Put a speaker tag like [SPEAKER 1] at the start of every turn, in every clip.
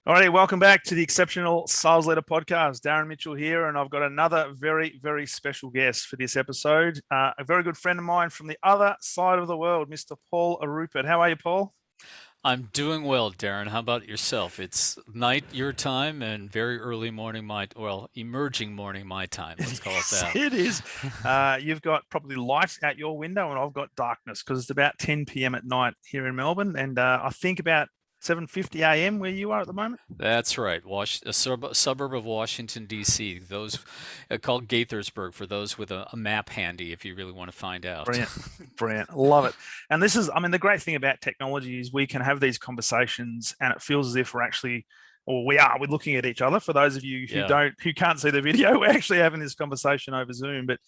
[SPEAKER 1] Alrighty, welcome back to the Exceptional Sales Leader Podcast. Darren Mitchell here, and I've got another very, very special guest for this episode. A very good friend of mine from the other side of the world, Mr. Paul Ruppert. How are you, Paul?
[SPEAKER 2] I'm doing well, Darren. How about yourself? It's night your time and very early morning emerging morning my time. Let's call it
[SPEAKER 1] Yes,
[SPEAKER 2] that.
[SPEAKER 1] it is. You've got probably light out your window, and I've got darkness because it's about 10 p.m. at night here in Melbourne, and I think about 7:50 a.m. where you are at the moment.
[SPEAKER 2] That's right. Suburb of Washington, D.C. Those called Gaithersburg for those with a map handy if you really want to find out.
[SPEAKER 1] Brilliant. Brilliant. Love it. And this is, I mean, the great thing about technology is we can have these conversations and it feels as if we're looking at each other. For those of you
[SPEAKER 2] Yeah.
[SPEAKER 1] who can't see the video, we're actually having this conversation over Zoom. But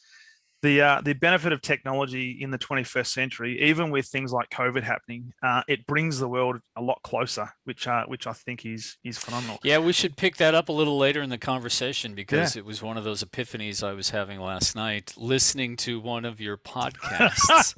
[SPEAKER 1] the benefit of technology in the 21st century, even with things like COVID happening, it brings the world a lot closer, which I think is phenomenal.
[SPEAKER 2] Yeah, we should pick that up a little later in the conversation
[SPEAKER 1] Yeah.
[SPEAKER 2] because it was one of those epiphanies I was having last night listening to one of your podcasts.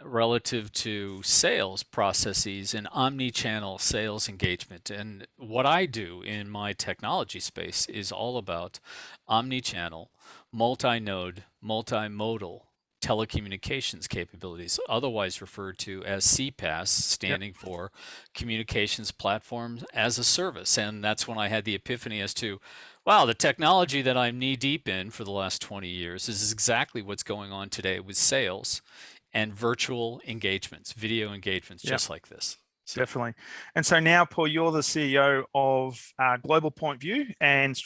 [SPEAKER 2] Relative to sales processes and omni-channel sales engagement. And what I do in my technology space is all about omni-channel, multi-node, multimodal telecommunications capabilities, otherwise referred to as CPaaS,
[SPEAKER 1] Yep.
[SPEAKER 2] standing for Communications Platforms as a Service. And that's when I had the epiphany as to, wow, the technology that I'm knee deep in for the last 20 years is exactly what's going on today with sales and virtual engagements, video engagements,
[SPEAKER 1] Yep.
[SPEAKER 2] just like this. So,
[SPEAKER 1] Definitely. And so now, Paul, you're the CEO of Global Point View and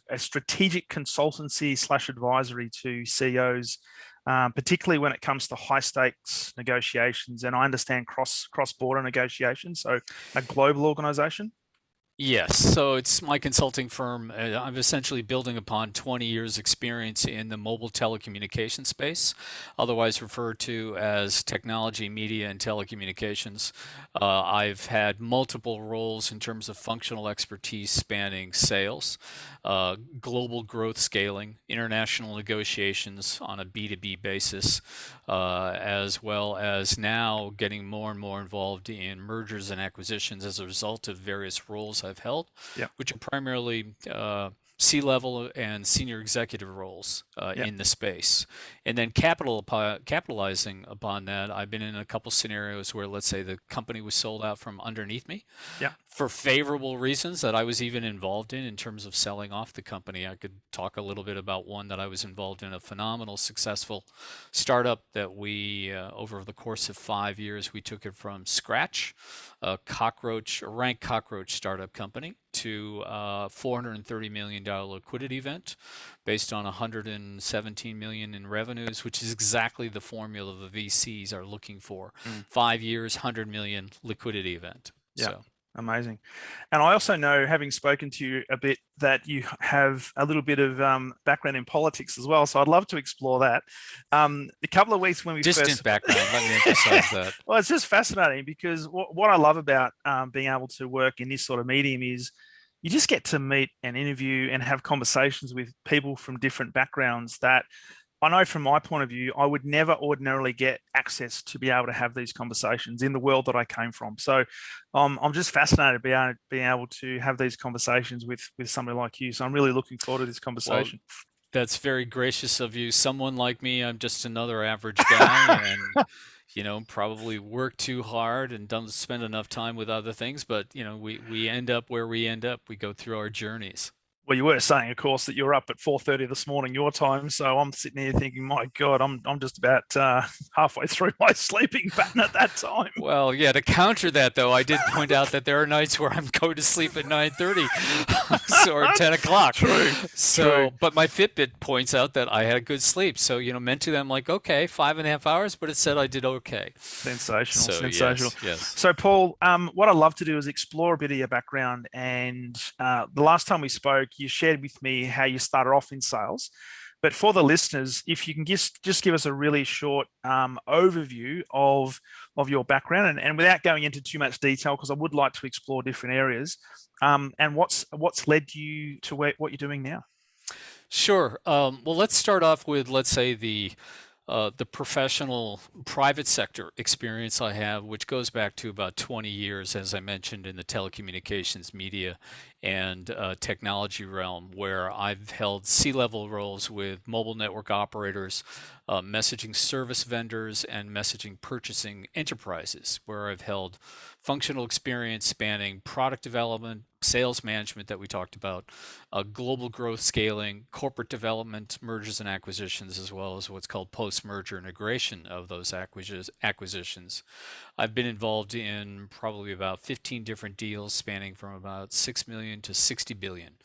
[SPEAKER 1] a strategic consultancy slash advisory to CEOs, particularly when it comes to high stakes negotiations. And I understand cross border negotiations. So a global organization.
[SPEAKER 2] yes, so it's my consulting firm. I'm essentially building upon 20 years experience in the mobile telecommunications space, otherwise referred to as technology, media, and telecommunications. I've had multiple roles in terms of functional expertise spanning sales, global growth scaling, international negotiations on a B2B basis, as well as now getting more and more involved in mergers and acquisitions as a result of various roles I've held,
[SPEAKER 1] Yeah.
[SPEAKER 2] which are primarily C-level and senior executive roles
[SPEAKER 1] Yeah.
[SPEAKER 2] in the space. And then capitalizing upon that, I've been in a couple scenarios where, let's say, the company was sold out from underneath me
[SPEAKER 1] Yeah.
[SPEAKER 2] for favorable reasons that I was even involved in terms of selling off the company. I could talk a little bit about one that I was involved in, a phenomenal, successful startup that we, over the course of 5 years, we took it from scratch, a rank cockroach startup company, to a $430 million liquidity event based on 117 million in revenues, which is exactly the formula the VCs are looking for.
[SPEAKER 1] Mm.
[SPEAKER 2] 5 years, 100 million liquidity event.
[SPEAKER 1] Yeah.
[SPEAKER 2] So.
[SPEAKER 1] Amazing. And I also know, having spoken to you a bit, that you have a little bit of background in politics as well. So I'd love to explore that. A couple of weeks when we
[SPEAKER 2] Distant
[SPEAKER 1] first,
[SPEAKER 2] background, let me emphasize that.
[SPEAKER 1] well, it's just fascinating because what I love about being able to work in this sort of medium is you just get to meet and interview and have conversations with people from different backgrounds that I know from my point of view, I would never ordinarily get access to be able to have these conversations in the world that I came from. So I'm just fascinated being able to have these conversations with somebody like you. So I'm really looking forward to this
[SPEAKER 2] Well,
[SPEAKER 1] conversation.
[SPEAKER 2] that's very gracious of you. Someone like me, I'm just another average guy and, probably work too hard and don't spend enough time with other things, but, we end up where we end up. We go through our journeys.
[SPEAKER 1] Well, you were saying, of course, that you're up at 4:30 this morning your time. So I'm sitting here thinking, my God, I'm just about halfway through my sleeping pattern at that time.
[SPEAKER 2] Well, yeah, to counter that though, I did point out that there are nights where I'm going to sleep at 9:30 or 10 o'clock.
[SPEAKER 1] True, true.
[SPEAKER 2] So, but my Fitbit points out that I had a good sleep. So, mentally I'm like, okay, 5.5 hours, but it said I did okay.
[SPEAKER 1] Sensational,
[SPEAKER 2] So,
[SPEAKER 1] sensational.
[SPEAKER 2] yes, yes.
[SPEAKER 1] So, Paul, what I love to do is explore a bit of your background. And the last time we spoke, you shared with me how you started off in sales. But for the listeners, if you can just give us a really short overview of your background, and without going into too much detail, because I would like to explore different areas, and what's led you to what you're doing now.
[SPEAKER 2] Sure. Well, let's start off with, let's say, the the professional private sector experience I have, which goes back to about 20 years, as I mentioned, in the telecommunications, media, and technology realm, where I've held C-level roles with mobile network operators, messaging service vendors, and messaging purchasing enterprises, where I've held functional experience spanning product development, sales management that we talked about, global growth scaling, corporate development, mergers and acquisitions, as well as what's called post-merger integration of those acquisitions. I've been involved in probably about 15 different deals spanning from about 6 million to 60 billion.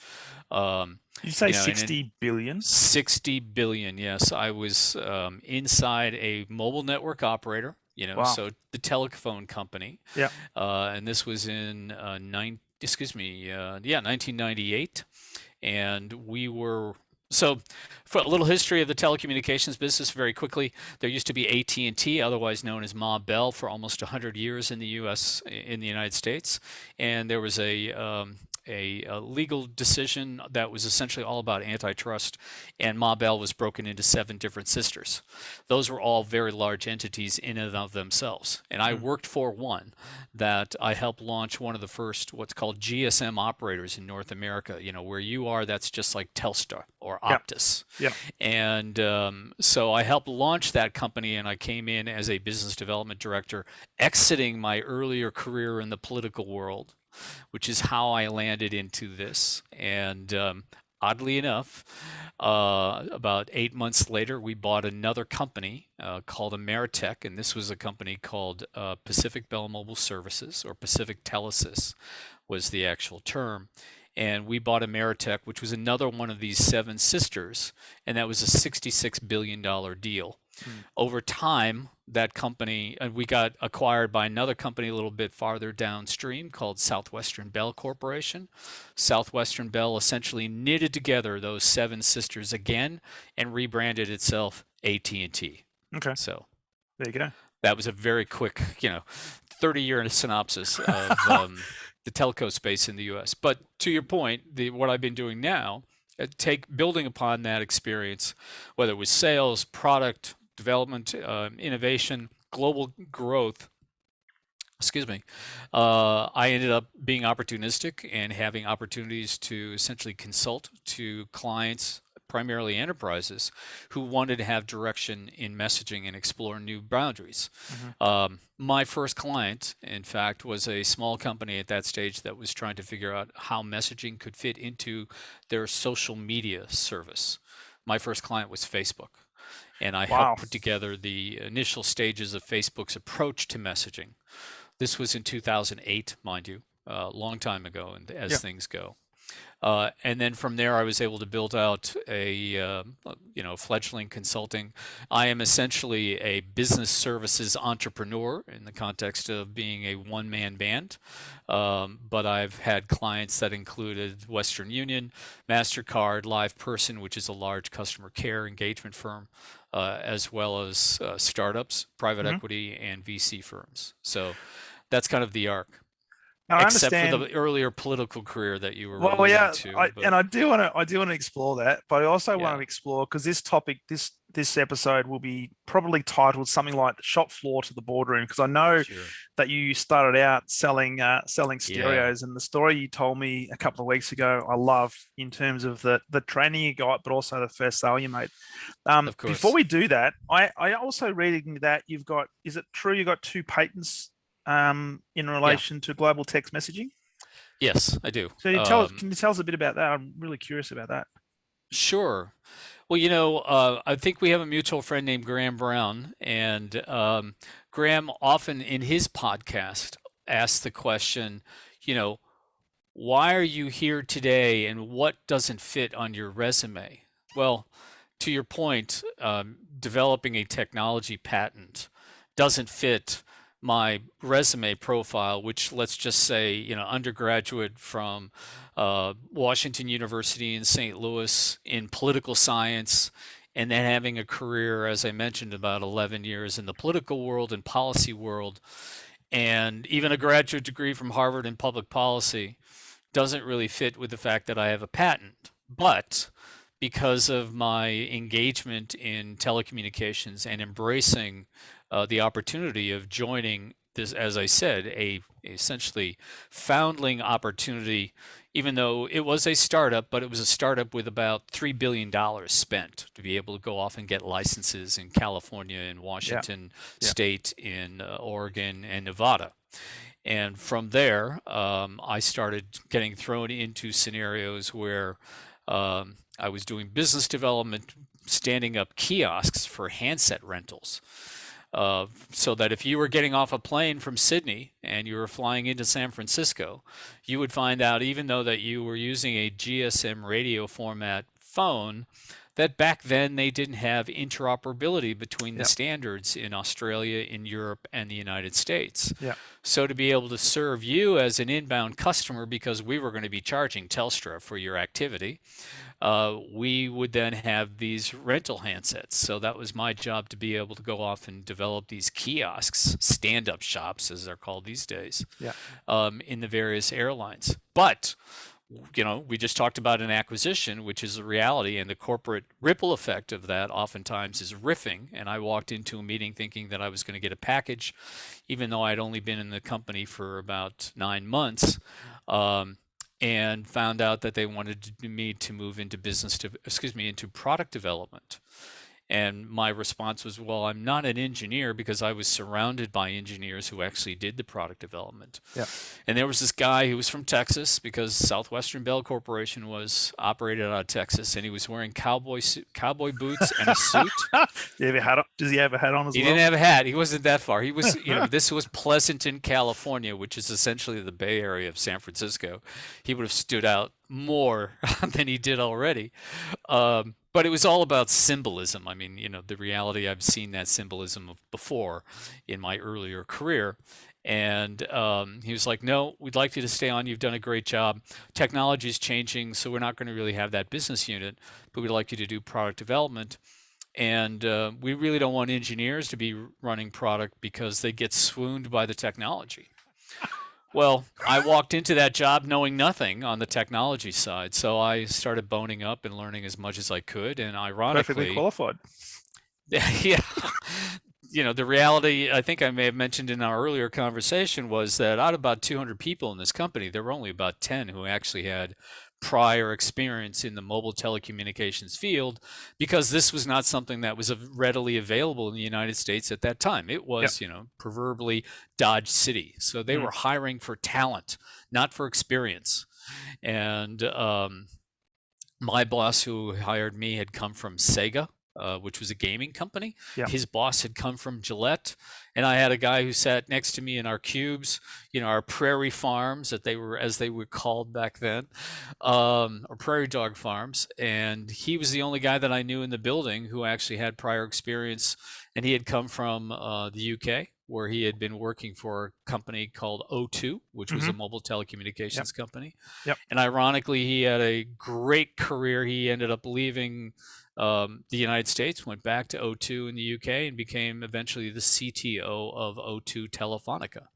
[SPEAKER 1] You say
[SPEAKER 2] You know, and in
[SPEAKER 1] 60 billion?
[SPEAKER 2] 60 billion, yes. I was inside a mobile network operator,
[SPEAKER 1] Wow.
[SPEAKER 2] so the telephone company,
[SPEAKER 1] Yeah.
[SPEAKER 2] and this was in 1998, and we were so for a little history of the telecommunications business very quickly. There used to be AT&T, otherwise known as Ma Bell, for almost 100 years in the US, in the United States, and there was a legal decision that was essentially all about antitrust, and Ma Bell was broken into 7 different sisters. Those were all very large entities in and of themselves. And I
[SPEAKER 1] Mm.
[SPEAKER 2] worked for one that I helped launch one of the first what's called GSM operators in North America. Where you are, that's just like Telstra or
[SPEAKER 1] Yeah.
[SPEAKER 2] Optus.
[SPEAKER 1] Yeah.
[SPEAKER 2] And so I helped launch that company, and I came in as a business development director, exiting my earlier career in the political world, which is how I landed into this. And oddly enough, about 8 months later, we bought another company called Ameritech, and this was a company called Pacific Bell Mobile Services, or Pacific Telesis was the actual term. And we bought Ameritech, which was another one of these 7 sisters, and that was a $66 billion deal.
[SPEAKER 1] Mm.
[SPEAKER 2] Over time, that company, we got acquired by another company a little bit farther downstream called Southwestern Bell Corporation. Southwestern Bell essentially knitted together those 7 sisters again and rebranded itself AT&T.
[SPEAKER 1] Okay.
[SPEAKER 2] So
[SPEAKER 1] There you go.
[SPEAKER 2] that was a very quick, 30-year synopsis of the telco space in the US. But to your point, what I've been doing now, building upon that experience, whether it was sales, product development, innovation, global growth. Excuse me. I ended up being opportunistic and having opportunities to essentially consult to clients, primarily enterprises, who wanted to have direction in messaging and explore new boundaries.
[SPEAKER 1] Mhm.
[SPEAKER 2] My first client, in fact, was a small company at that stage that was trying to figure out how messaging could fit into their social media service. My first client was Facebook, and I helped
[SPEAKER 1] Wow.
[SPEAKER 2] put together the initial stages of Facebook's approach to messaging. This was in 2008, mind you, a long time ago, and
[SPEAKER 1] Yeah.
[SPEAKER 2] as things go. And then from there, I was able to build out fledgling consulting. I am essentially a business services entrepreneur in the context of being a one-man band. But I've had clients that included Western Union, MasterCard, LivePerson, which is a large customer care engagement firm, as well as startups, private
[SPEAKER 1] Mhm.
[SPEAKER 2] equity, and VC firms. So that's kind of the arc,
[SPEAKER 1] Now, I
[SPEAKER 2] except for
[SPEAKER 1] understand.
[SPEAKER 2] the earlier political career that you were
[SPEAKER 1] Well,
[SPEAKER 2] alluding
[SPEAKER 1] yeah,
[SPEAKER 2] to. But
[SPEAKER 1] I do want to explore that, but I also want
[SPEAKER 2] yeah,
[SPEAKER 1] to explore, because this topic, this episode will be probably titled something like "The Shop Floor to the Boardroom," because I know
[SPEAKER 2] sure.
[SPEAKER 1] that you started out selling
[SPEAKER 2] Yeah,
[SPEAKER 1] stereos, and the story you told me a couple of weeks ago, I loved, in terms of the training you got, but also the first sale you made.
[SPEAKER 2] of
[SPEAKER 1] Before
[SPEAKER 2] course.
[SPEAKER 1] we do that, I also reading that you've got, is it true you got 2 patents in
[SPEAKER 2] Yeah.
[SPEAKER 1] relation to global text messaging?
[SPEAKER 2] Yes, I do.
[SPEAKER 1] So can you tell us a bit about that? I'm really curious about that.
[SPEAKER 2] Sure. Well, I think we have a mutual friend named Graham Brown, and Graham often in his podcast asks the question, you know, why are you here today and what doesn't fit on your resume? Well, to your point, developing a technology patent doesn't fit my resume profile, which, let's just say, undergraduate from Washington University in St. Louis in political science, and then having a career, as I mentioned, about 11 years in the political world and policy world, and even a graduate degree from Harvard in public policy doesn't really fit with the fact that I have a patent. But because of my engagement in telecommunications and embracing the opportunity of joining this, as I said, a essentially foundling opportunity, even though it was a startup, but it was a startup with about $3 billion spent to be able to go off and get licenses in California, in
[SPEAKER 1] Yeah.
[SPEAKER 2] Washington
[SPEAKER 1] Yeah.
[SPEAKER 2] State, in Oregon, and Nevada. And from there, I started getting thrown into scenarios where I was doing business development, standing up kiosks for handset rentals. So that if you were getting off a plane from Sydney and you were flying into San Francisco, you would find out, even though that you were using a GSM radio format phone, that back then they didn't have interoperability between the
[SPEAKER 1] Yeah.
[SPEAKER 2] standards in Australia, in Europe, and the United States.
[SPEAKER 1] Yeah.
[SPEAKER 2] So to be able to serve you as an inbound customer, because we were going to be charging Telstra for your activity, we would then have these rental handsets. So that was my job, to be able to go off and develop these kiosks, stand-up shops, as they're called these days,
[SPEAKER 1] Yeah.
[SPEAKER 2] in the various airlines. But we just talked about an acquisition, which is a reality, and the corporate ripple effect of that oftentimes is riffing. And I walked into a meeting thinking that I was going to get a package, even though I'd only been in the company for about 9 months, and found out that they wanted me to move into into product development. And my response was, well, I'm not an engineer, because I was surrounded by engineers who actually did the product development.
[SPEAKER 1] Yeah.
[SPEAKER 2] And there was this guy who was from Texas, because Southwestern Bell Corporation was operated out of Texas, and he was wearing cowboy boots and a suit.
[SPEAKER 1] Does he have a hat on as
[SPEAKER 2] He
[SPEAKER 1] well?
[SPEAKER 2] didn't have a hat. He wasn't that far. He was, this was Pleasanton, California, which is essentially the Bay Area of San Francisco. He would have stood out more than he did already. But it was all about symbolism. I mean, the reality, I've seen that symbolism before in my earlier career. And he was like, no, we'd like you to stay on. You've done a great job. Technology is changing, so we're not going to really have that business unit, but we'd like you to do product development. And we really don't want engineers to be running product, because they get swooned by the technology. Well, I walked into that job knowing nothing on the technology side, so I started boning up and learning as much as I could. And
[SPEAKER 1] Perfectly
[SPEAKER 2] ironically,
[SPEAKER 1] qualified.
[SPEAKER 2] yeah, the reality, I think I may have mentioned in our earlier conversation, was that out of about 200 people in this company, there were only about 10 who actually had prior experience in the mobile telecommunications field, because this was not something that was readily available in the United States at that time. It was, proverbially Dodge City. So they were hiring for talent, not for experience. And my boss who hired me had come from Sega, which was a gaming company.
[SPEAKER 1] Yeah.
[SPEAKER 2] His boss had come from Gillette. And I had a guy who sat next to me in our cubes, our prairie farms, as they were called back then, or prairie dog farms. And he was the only guy that I knew in the building who actually had prior experience. And he had come from the UK, where he had been working for a company called O2, which was a mobile telecommunications company.
[SPEAKER 1] Yep.
[SPEAKER 2] And ironically, he had a great career. He ended up leaving the United States, went back to O2 in the UK, and became eventually the CTO of O2 Telefonica,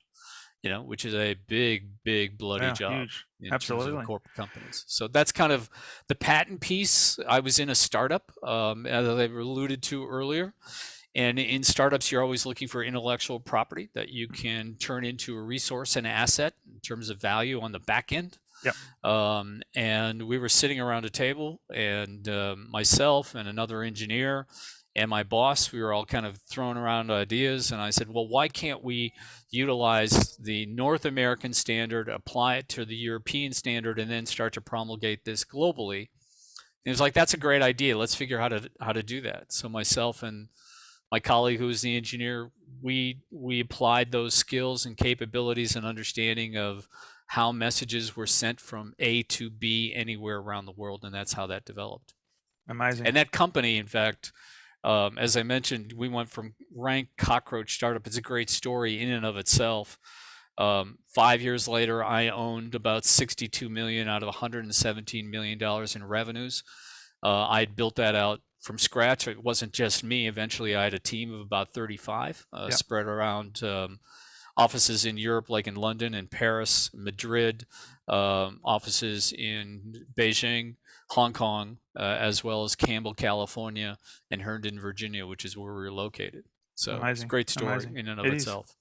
[SPEAKER 2] which is a big bloody job.
[SPEAKER 1] Huge.
[SPEAKER 2] In
[SPEAKER 1] Absolutely.
[SPEAKER 2] terms of corporate companies. So that's kind of the patent piece. I was in a startup, as I alluded to earlier. And in startups, you're always looking for intellectual property that you can turn into a resource and asset in terms of value on the back end.
[SPEAKER 1] Yep.
[SPEAKER 2] And we were sitting around a table, and myself and another engineer and my boss, we were all kind of throwing around ideas. And I said, well, why can't we utilize the North American standard, apply it to the European standard, and then start to promulgate this globally? And it was like, that's a great idea. Let's figure out how to do that. So myself and my colleague, who was the engineer, we applied those skills and capabilities and understanding of how messages were sent from A to B anywhere around the world, and that's how that developed.
[SPEAKER 1] Amazing.
[SPEAKER 2] And that company, in fact, as I mentioned, we went from rank cockroach startup. It's a great story in and of itself. 5 years later, I owned about 62 million out of $117 million in revenues. I'd built that out from scratch. It wasn't just me. Eventually, I had a team of about 35 spread around offices in Europe, like in London and Paris, Madrid, offices in Beijing, Hong Kong, as well as Campbell, California, and Herndon, Virginia, which is where we were located. So it's a
[SPEAKER 1] Amazing,
[SPEAKER 2] great story
[SPEAKER 1] amazing.
[SPEAKER 2] in and of
[SPEAKER 1] It is.
[SPEAKER 2] itself.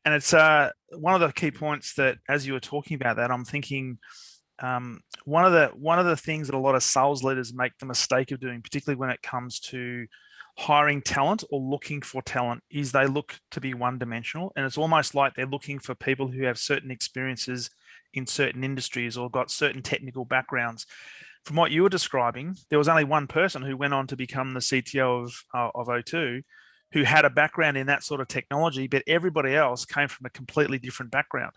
[SPEAKER 1] And it's one of the key points that, as you were talking about that, I'm thinking one of the things that a lot of sales leaders make the mistake of doing, particularly when it comes to hiring talent or looking for talent, is they look to be one-dimensional, and it's almost like they're looking for people who have certain experiences in certain industries or got certain technical backgrounds. From what you were describing, there was only one person who went on to become the CTO of O2 who had a background in that sort of technology, but everybody else came from a completely different background.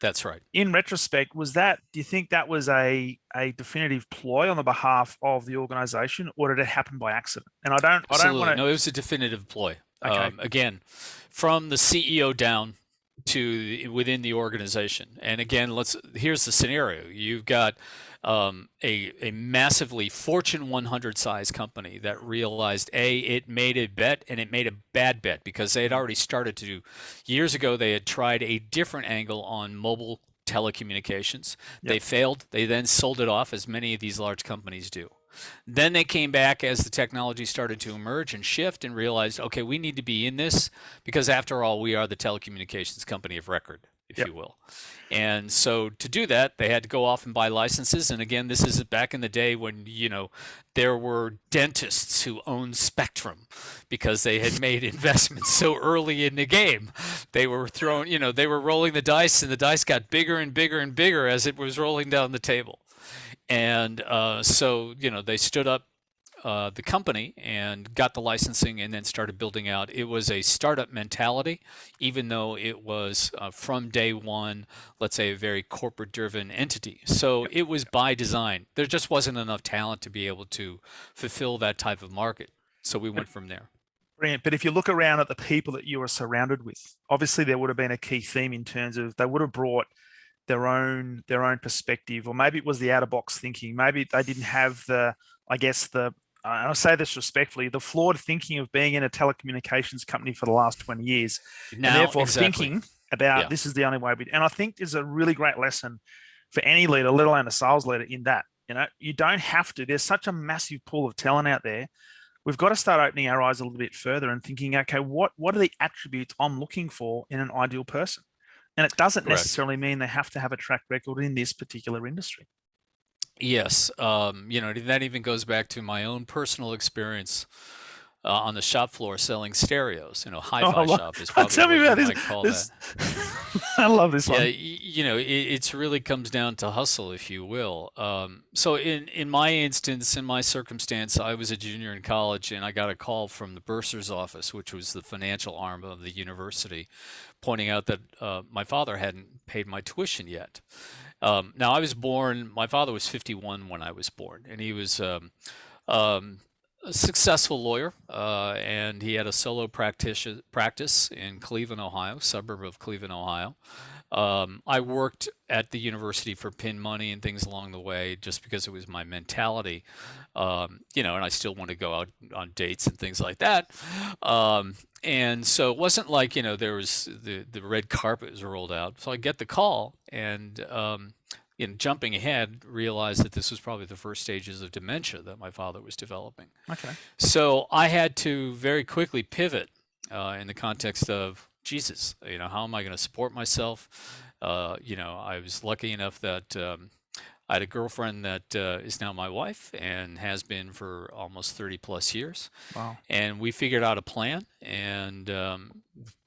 [SPEAKER 2] That's right.
[SPEAKER 1] In retrospect, do you think that was a definitive ploy on the behalf of the organization, or did it happen by accident? And I don't
[SPEAKER 2] Absolutely.
[SPEAKER 1] want
[SPEAKER 2] No, it was a definitive ploy.
[SPEAKER 1] to. Okay.
[SPEAKER 2] Again, from the CEO down to within the organization. And again, here's the scenario. You've got a massively Fortune 100 size company that realized it made a bet, and it made a bad bet, because they had already started to do, years ago they had tried a different angle on mobile telecommunications. They
[SPEAKER 1] Yep.
[SPEAKER 2] failed. They then sold it off, as many of these large companies do. Then they came back as the technology started to emerge and shift, and realized, okay, we need to be in this, because after all, we are the telecommunications company of record, if
[SPEAKER 1] Yep.
[SPEAKER 2] you will. And so to do that, they had to go off and buy licenses. And again, this is back in the day when, there were dentists who owned Spectrum, because they had made investments so early in the game. They were they were rolling the dice, and the dice got bigger and bigger and bigger as it was rolling down the table. And so, they stood up the company and got the licensing, and then started building out. It was a startup mentality, even though it was from day one, let's say, a very corporate driven entity. So it was by design. There just wasn't enough talent to be able to fulfill that type of market. So we went from there.
[SPEAKER 1] Brilliant. But if you look around at the people that you were surrounded with, obviously there would have been a key theme in terms of they would have brought their own perspective, or maybe it was the out of box thinking. Maybe they didn't have I guess and I say this respectfully, the flawed thinking of being in a telecommunications company for the last 20 years, and
[SPEAKER 2] Now,
[SPEAKER 1] therefore
[SPEAKER 2] exactly.
[SPEAKER 1] thinking about
[SPEAKER 2] Yeah.
[SPEAKER 1] this is the only way. And I think there's a really great lesson for any leader, let alone a sales leader, in that. You don't have to. There's such a massive pool of talent out there. We've got to start opening our eyes a little bit further and thinking, okay, what are the attributes I'm looking for in an ideal person? And it doesn't
[SPEAKER 2] Correct.
[SPEAKER 1] necessarily mean they have to have a track record in this particular industry.
[SPEAKER 2] Yes, that even goes back to my own personal experience on the shop floor selling stereos. Hi-fi shop is probably
[SPEAKER 1] Tell me
[SPEAKER 2] what you
[SPEAKER 1] about this.
[SPEAKER 2] might call that.
[SPEAKER 1] This I love this
[SPEAKER 2] Yeah,
[SPEAKER 1] one.
[SPEAKER 2] it's really comes down to hustle, if you will. So in my instance, in my circumstance, I was a junior in college, and I got a call from the bursar's office, which was the financial arm of the university, pointing out that my father hadn't paid my tuition yet. Now, my father was 51 when I was born, and he was um, a successful lawyer, and he had a solo practice in Cleveland, Ohio, suburb of Cleveland, Ohio. I worked at the university for pin money and things along the way, just because it was my mentality, and I still want to go out on dates and things like that. And so it wasn't like, there was the red carpet was rolled out. So I get the call, and jumping ahead, realized that this was probably the first stages of dementia that my father was developing.
[SPEAKER 1] Okay.
[SPEAKER 2] So I had to very quickly pivot in the context of, Jesus, how am I going to support myself? I was lucky enough that I had a girlfriend that is now my wife, and has been for almost 30 plus years.
[SPEAKER 1] Wow.
[SPEAKER 2] And we figured out a plan, and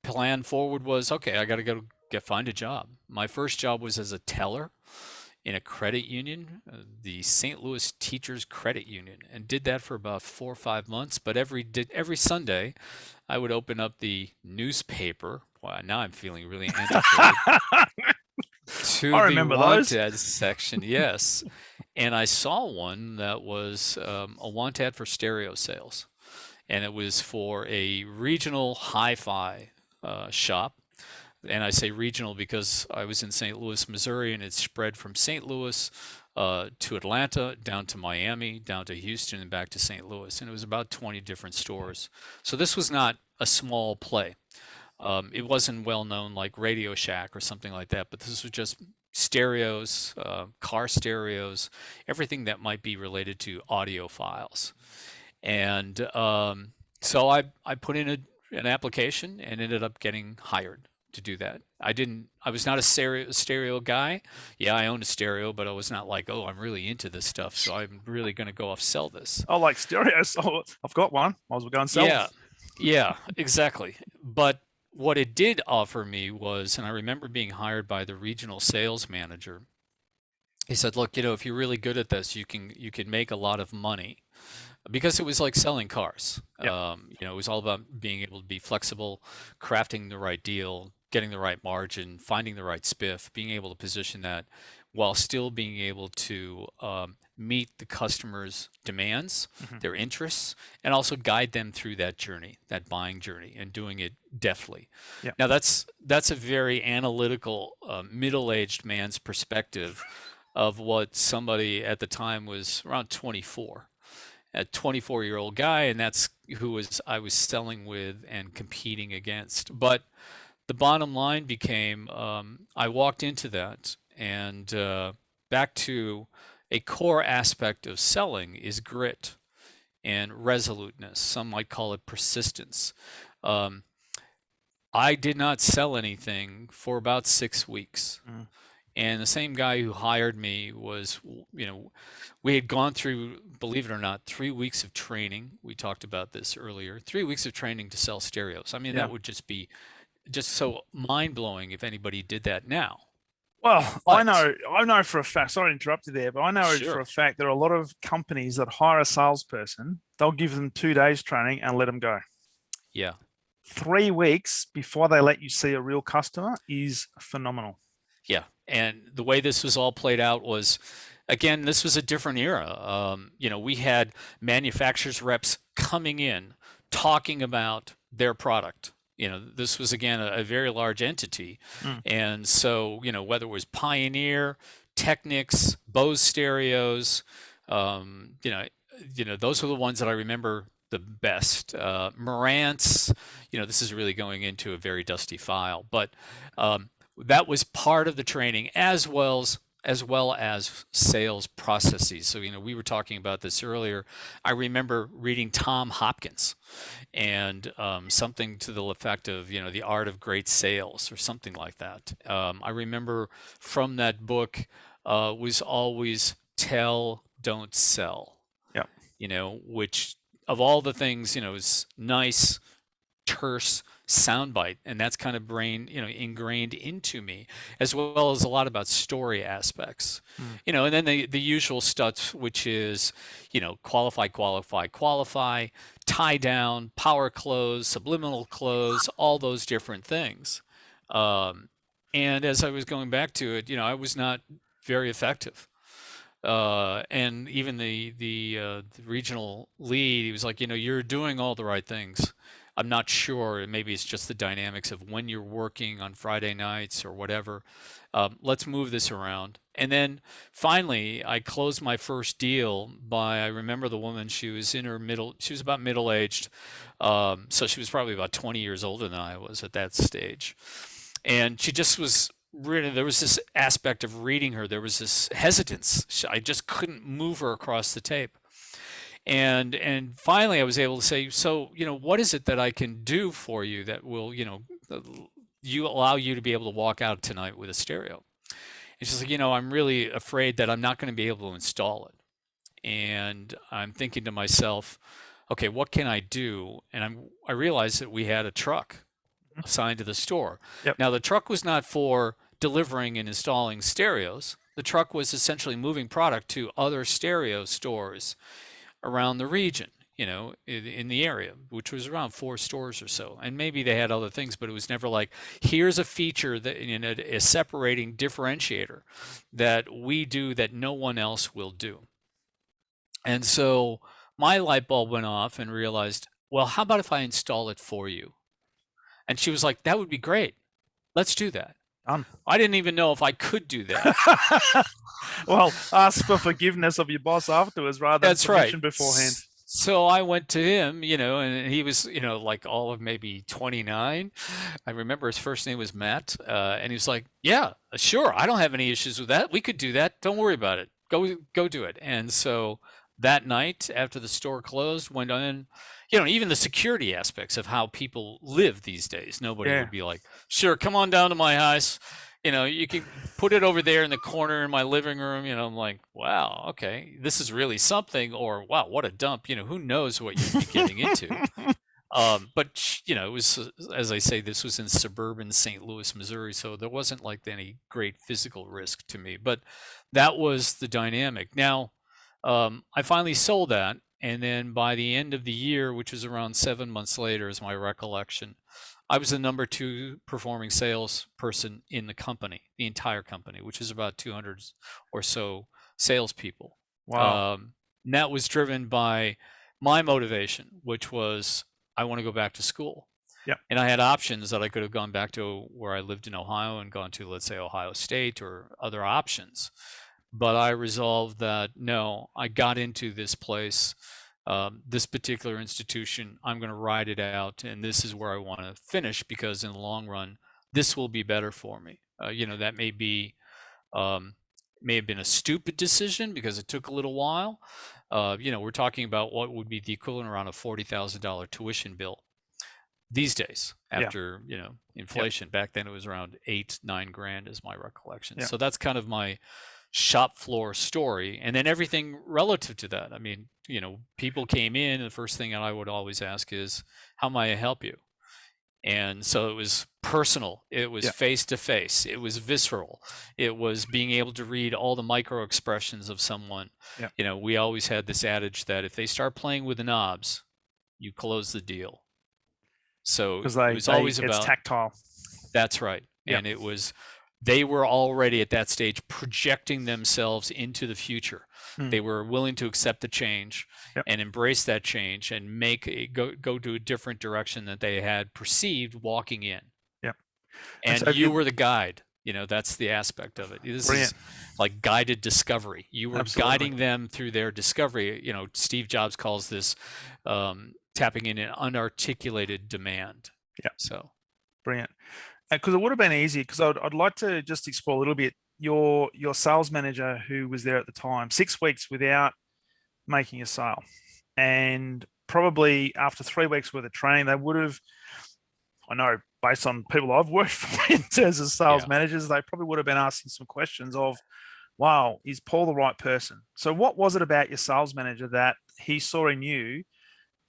[SPEAKER 2] plan forward was, okay, I got to go find a job. My first job was as a teller in a credit union, the St. Louis Teachers Credit Union, and did that for about 4 or 5 months. But every Sunday, I would open up the newspaper. Wow, now I'm feeling really antiquated. To
[SPEAKER 1] I
[SPEAKER 2] the
[SPEAKER 1] remember those.
[SPEAKER 2] want ad section, yes. And I saw one that was a want ad for stereo sales, and it was for a regional hi-fi shop. And I say regional because I was in St. Louis, Missouri, and it spread from St. Louis to Atlanta, down to Miami, down to Houston, and back to St. Louis. And it was about 20 different stores. So this was not a small play. It wasn't well known like Radio Shack or something like that, but this was just stereos, car stereos, everything that might be related to audio files. And so I put in an application and ended up getting hired to do that. I was not a stereo guy. Yeah, I owned a stereo, but I was not like, oh, I'm really into this stuff, so I'm really going to go off sell this.
[SPEAKER 1] Oh, like stereos. Oh, I've got one. Might as well go and sell them.
[SPEAKER 2] Yeah, yeah, exactly. But what it did offer me was, and I remember being hired by the regional sales manager. He said, "Look, if you're really good at this, you can make a lot of money." Because it was like selling cars.
[SPEAKER 1] Yeah.
[SPEAKER 2] It was all about being able to be flexible, crafting the right deal, getting the right margin, finding the right spiff, being able to position that while still being able to meet the customer's demands,
[SPEAKER 1] Mhm.
[SPEAKER 2] their interests, and also guide them through that journey, that buying journey, and doing it deftly.
[SPEAKER 1] Yeah.
[SPEAKER 2] Now that's a very analytical, middle-aged man's perspective of what somebody at the time was around 24, a 24-year-old guy, and that's I was selling with and competing against. But the bottom line became, I walked into that, and back to a core aspect of selling is grit and resoluteness. Some might call it persistence. Um, I did not sell anything for about 6 weeks.
[SPEAKER 1] Mm.
[SPEAKER 2] And the same guy who hired me was, we had gone through, believe it or not, 3 weeks of training. We talked about this earlier. 3 weeks of training to sell stereos. I mean,
[SPEAKER 1] Yeah.
[SPEAKER 2] that would just be just so mind-blowing if anybody did that now.
[SPEAKER 1] Well,
[SPEAKER 2] But
[SPEAKER 1] I know for a fact, sorry to interrupt you there, but I know for
[SPEAKER 2] sure,
[SPEAKER 1] a fact there are a lot of companies that hire a salesperson, they'll give them 2 days training and let them go.
[SPEAKER 2] yeah.
[SPEAKER 1] 3 weeks before they let you see a real customer is phenomenal.
[SPEAKER 2] Yeah, and the way this was all played out was, again, this was a different era. We had manufacturers reps coming in, talking about their product. This was again a very large entity,
[SPEAKER 1] Mm.
[SPEAKER 2] and so whether it was Pioneer, Technics, Bose stereos, those are the ones that I remember the best. Marantz, this is really going into a very dusty file, but that was part of the training as well as sales processes. So, we were talking about this earlier. I remember reading Tom Hopkins and something to the effect of, the art of great sales or something like that. I remember from that book was always tell, don't sell.
[SPEAKER 1] Yeah.
[SPEAKER 2] Which of all the things, is nice, terse soundbite, and that's kind of ingrained into me, as well as a lot about story aspects.
[SPEAKER 1] Mm.
[SPEAKER 2] And then the usual stuff, which is qualify, tie down, power close, subliminal close, all those different things. And as I was going back to it, I was not very effective. And even the regional lead, he was like, you're doing all the right things. I'm not sure. Maybe it's just the dynamics of when you're working on Friday nights or whatever. Let's move this around. And then finally, I closed my first deal I remember the woman, she was about middle-aged. So she was probably about 20 years older than I was at that stage. And she just was really, there was this aspect of reading her. There was this hesitance. I just couldn't move her across the tape. And finally, I was able to say, so, what is it that I can do for you that will, allow you to be able to walk out tonight with a stereo? And she's like, I'm really afraid that I'm not going to be able to install it. And I'm thinking to myself, okay, what can I do? And I realized that we had a truck assigned to the store.
[SPEAKER 1] Yep.
[SPEAKER 2] Now, the truck was not for delivering and installing stereos. The truck was essentially moving product to other stereo stores around the region, in the area, which was around 4 stores or so. And maybe they had other things, but it was never like, here's a feature that a separating differentiator that we do that no one else will do. And so my light bulb went off and realized, well, how about if I install it for you? And she was like, that would be great. Let's do that. I didn't even know if I could do that.
[SPEAKER 1] Well, ask for forgiveness of your boss afterwards rather than
[SPEAKER 2] That's right.
[SPEAKER 1] permission beforehand.
[SPEAKER 2] So I went to him, and he was, like all of maybe 29. I remember his first name was Matt, and he was like, "Yeah, sure, I don't have any issues with that. We could do that. Don't worry about it. Go do it." And so that night, after the store closed, went in, even the security aspects of how people live these days. Nobody
[SPEAKER 1] Yeah.
[SPEAKER 2] would be like, "Sure, come on down to my house. You can put it over there in the corner in my living room." I'm like, wow, okay, this is really something, or wow, what a dump. Who knows what you'd be getting into. But it was, as I say, this was in suburban St. Louis, Missouri, so there wasn't like any great physical risk to me. But that was the dynamic. Now, I finally sold that, and then by the end of the year, which was around 7 months later, is my recollection, I was the number 2 performing salesperson in the company, the entire company, which is about 200 or so salespeople.
[SPEAKER 1] Wow.
[SPEAKER 2] And that was driven by my motivation, which was I want to go back to school.
[SPEAKER 1] Yep.
[SPEAKER 2] And I had options that I could have gone back to where I lived in Ohio and gone to, let's say, Ohio State or other options. But I resolved that no, I got into this place, this particular institution. I'm going to ride it out, and this is where I want to finish because in the long run, this will be better for me. That may have been a stupid decision because it took a little while. We're talking about what would be the equivalent around a $40,000 tuition bill these days
[SPEAKER 1] Yeah.
[SPEAKER 2] after inflation. Back then it was around 8-9 grand is my recollection.
[SPEAKER 1] Yeah.
[SPEAKER 2] So that's kind of my shop floor story, and then everything relative to that. I mean, people came in, and the first thing I would always ask is, how may I help you? And so it was personal, it was
[SPEAKER 1] Yeah.
[SPEAKER 2] face to face, it was visceral, it was being able to read all the micro expressions of someone.
[SPEAKER 1] Yeah.
[SPEAKER 2] We always had this adage that if they start playing with the knobs, you close the deal. So
[SPEAKER 1] Because
[SPEAKER 2] it was always
[SPEAKER 1] it's
[SPEAKER 2] about,
[SPEAKER 1] tactile.
[SPEAKER 2] that's right.
[SPEAKER 1] Yeah.
[SPEAKER 2] And they were already at that stage projecting themselves into the future. They were willing to accept the change
[SPEAKER 1] Yep.
[SPEAKER 2] and embrace that change and go to a different direction that they had perceived walking in.
[SPEAKER 1] Yep.
[SPEAKER 2] And
[SPEAKER 1] so
[SPEAKER 2] you were the guide. That's the aspect of it. This
[SPEAKER 1] Brilliant.
[SPEAKER 2] is like guided discovery. You were
[SPEAKER 1] Absolutely.
[SPEAKER 2] guiding them through their discovery. Steve Jobs calls this tapping in an unarticulated demand.
[SPEAKER 1] Yeah.
[SPEAKER 2] So
[SPEAKER 1] Brilliant. Because it would have been easy. Because I'd like to just explore a little bit your sales manager who was there at the time, 6 weeks without making a sale, and probably after 3 weeks worth of training, they would have. I know based on people I've worked for in terms of sales
[SPEAKER 2] Yeah.
[SPEAKER 1] managers, they probably would have been asking some questions of, "Wow, is Paul the right person?" So, what was it about your sales manager that he saw in you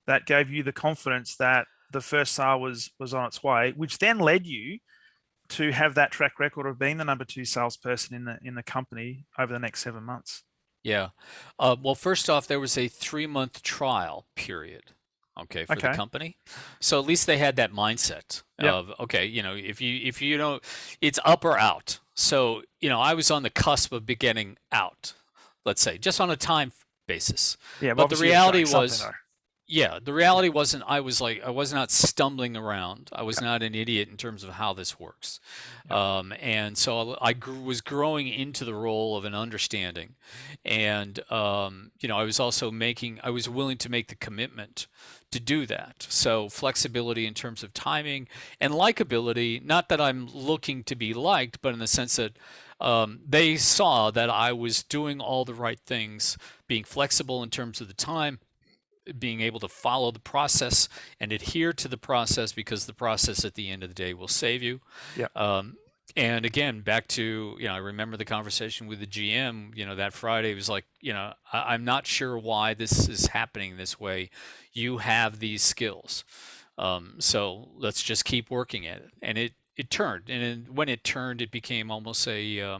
[SPEAKER 1] that gave you the confidence that the first sale was on its way, which then led you to have that track record of being the number 2 salesperson in the company over the next 7 months?
[SPEAKER 2] Yeah. Well, first off, there was a 3-month trial period, okay, for the
[SPEAKER 1] Okay.
[SPEAKER 2] company. So at least they had that mindset
[SPEAKER 1] Yep.
[SPEAKER 2] of, okay, if you don't, it's up or out. So, I was on the cusp of getting out, let's say, just on a time basis.
[SPEAKER 1] Yeah.
[SPEAKER 2] But the
[SPEAKER 1] Obviously, you're showing
[SPEAKER 2] reality
[SPEAKER 1] something,
[SPEAKER 2] was,
[SPEAKER 1] though.
[SPEAKER 2] yeah, the reality wasn't, I was not stumbling around. I was
[SPEAKER 1] Yep.
[SPEAKER 2] not an idiot in terms of how this works.
[SPEAKER 1] Yep.
[SPEAKER 2] And so I was growing into the role of an understanding. And, I was also I was willing to make the commitment to do that. So flexibility in terms of timing and likability, not that I'm looking to be liked, but in the sense that they saw that I was doing all the right things, being flexible in terms of the time, being able to follow the process and adhere to the process, because the process at the end of the day will save you.
[SPEAKER 1] Yep.
[SPEAKER 2] And again, back to, I remember the conversation with the GM, that Friday. It was like, I'm not sure why this is happening this way. You have these skills. So let's just keep working at it. And it turned. And when it turned, it became almost a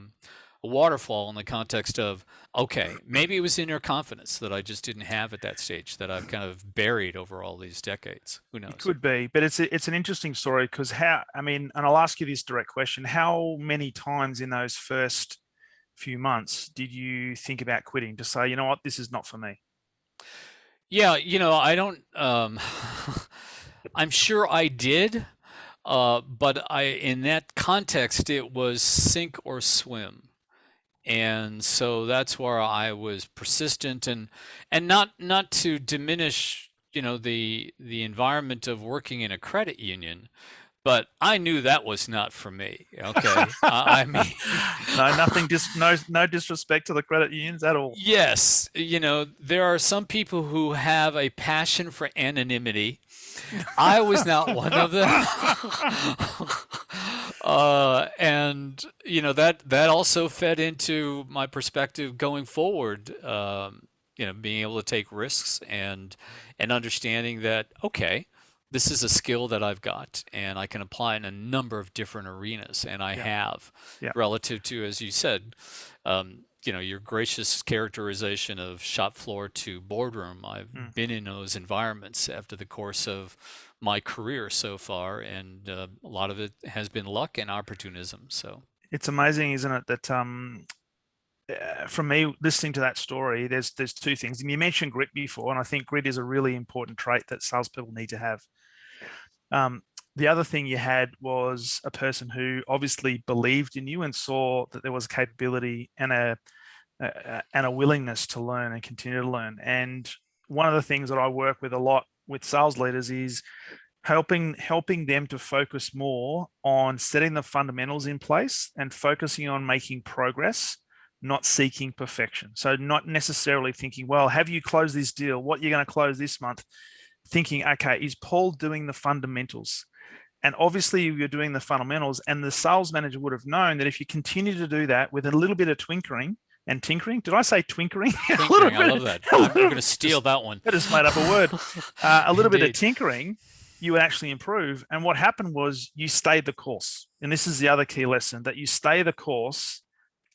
[SPEAKER 2] waterfall in the context of, okay, maybe it was inner confidence that I just didn't have at that stage that I've kind of buried over all these decades. Who knows?
[SPEAKER 1] It could be, but it's an interesting story because and I'll ask you this direct question: how many times in those first few months did you think about quitting to say, you know what, this is not for me?
[SPEAKER 2] Yeah, I don't. I'm sure I did, but in that context, it was sink or swim. And so that's where I was persistent, and not to diminish, the environment of working in a credit union, but I knew that was not for me. Okay. I mean,
[SPEAKER 1] No, nothing, just no disrespect to the credit unions at all.
[SPEAKER 2] yes, there are some people who have a passion for anonymity. I was not one of them. And that also fed into my perspective going forward. Being able to take risks and understanding that, okay, this is a skill that I've got and I can apply it in a number of different arenas, and I
[SPEAKER 1] Yeah,
[SPEAKER 2] have,
[SPEAKER 1] yeah.
[SPEAKER 2] relative to, as you said, your gracious characterization of shop floor to boardroom.
[SPEAKER 1] Mm.
[SPEAKER 2] I've been in those environments after the course of my career so far, and a lot of it has been luck and opportunism. So,
[SPEAKER 1] It's amazing, isn't it, that from me listening to that story, there's two things. And you mentioned grit before, and I think grit is a really important trait that salespeople need to have. The other thing you had was a person who obviously believed in you and saw that there was capability and a willingness to learn and continue to learn. And one of the things that I work with a lot with sales leaders is helping them to focus more on setting the fundamentals in place and focusing on making progress, not seeking perfection. So not necessarily thinking, well, have you closed this deal? What you're going to close this month? Thinking, okay, is Paul doing the fundamentals? And obviously you're doing the fundamentals, and the sales manager would have known that if you continue to do that with a little bit of twinkering and tinkering, did I say twinkering? A little
[SPEAKER 2] tinkering, I love that.
[SPEAKER 1] a
[SPEAKER 2] I'm
[SPEAKER 1] little
[SPEAKER 2] going to steal that one.
[SPEAKER 1] I just made up a word. A little bit of
[SPEAKER 2] Indeed.
[SPEAKER 1] tinkering, you would actually improve. And what happened was you stayed the course. And this is the other key lesson, that you stay the course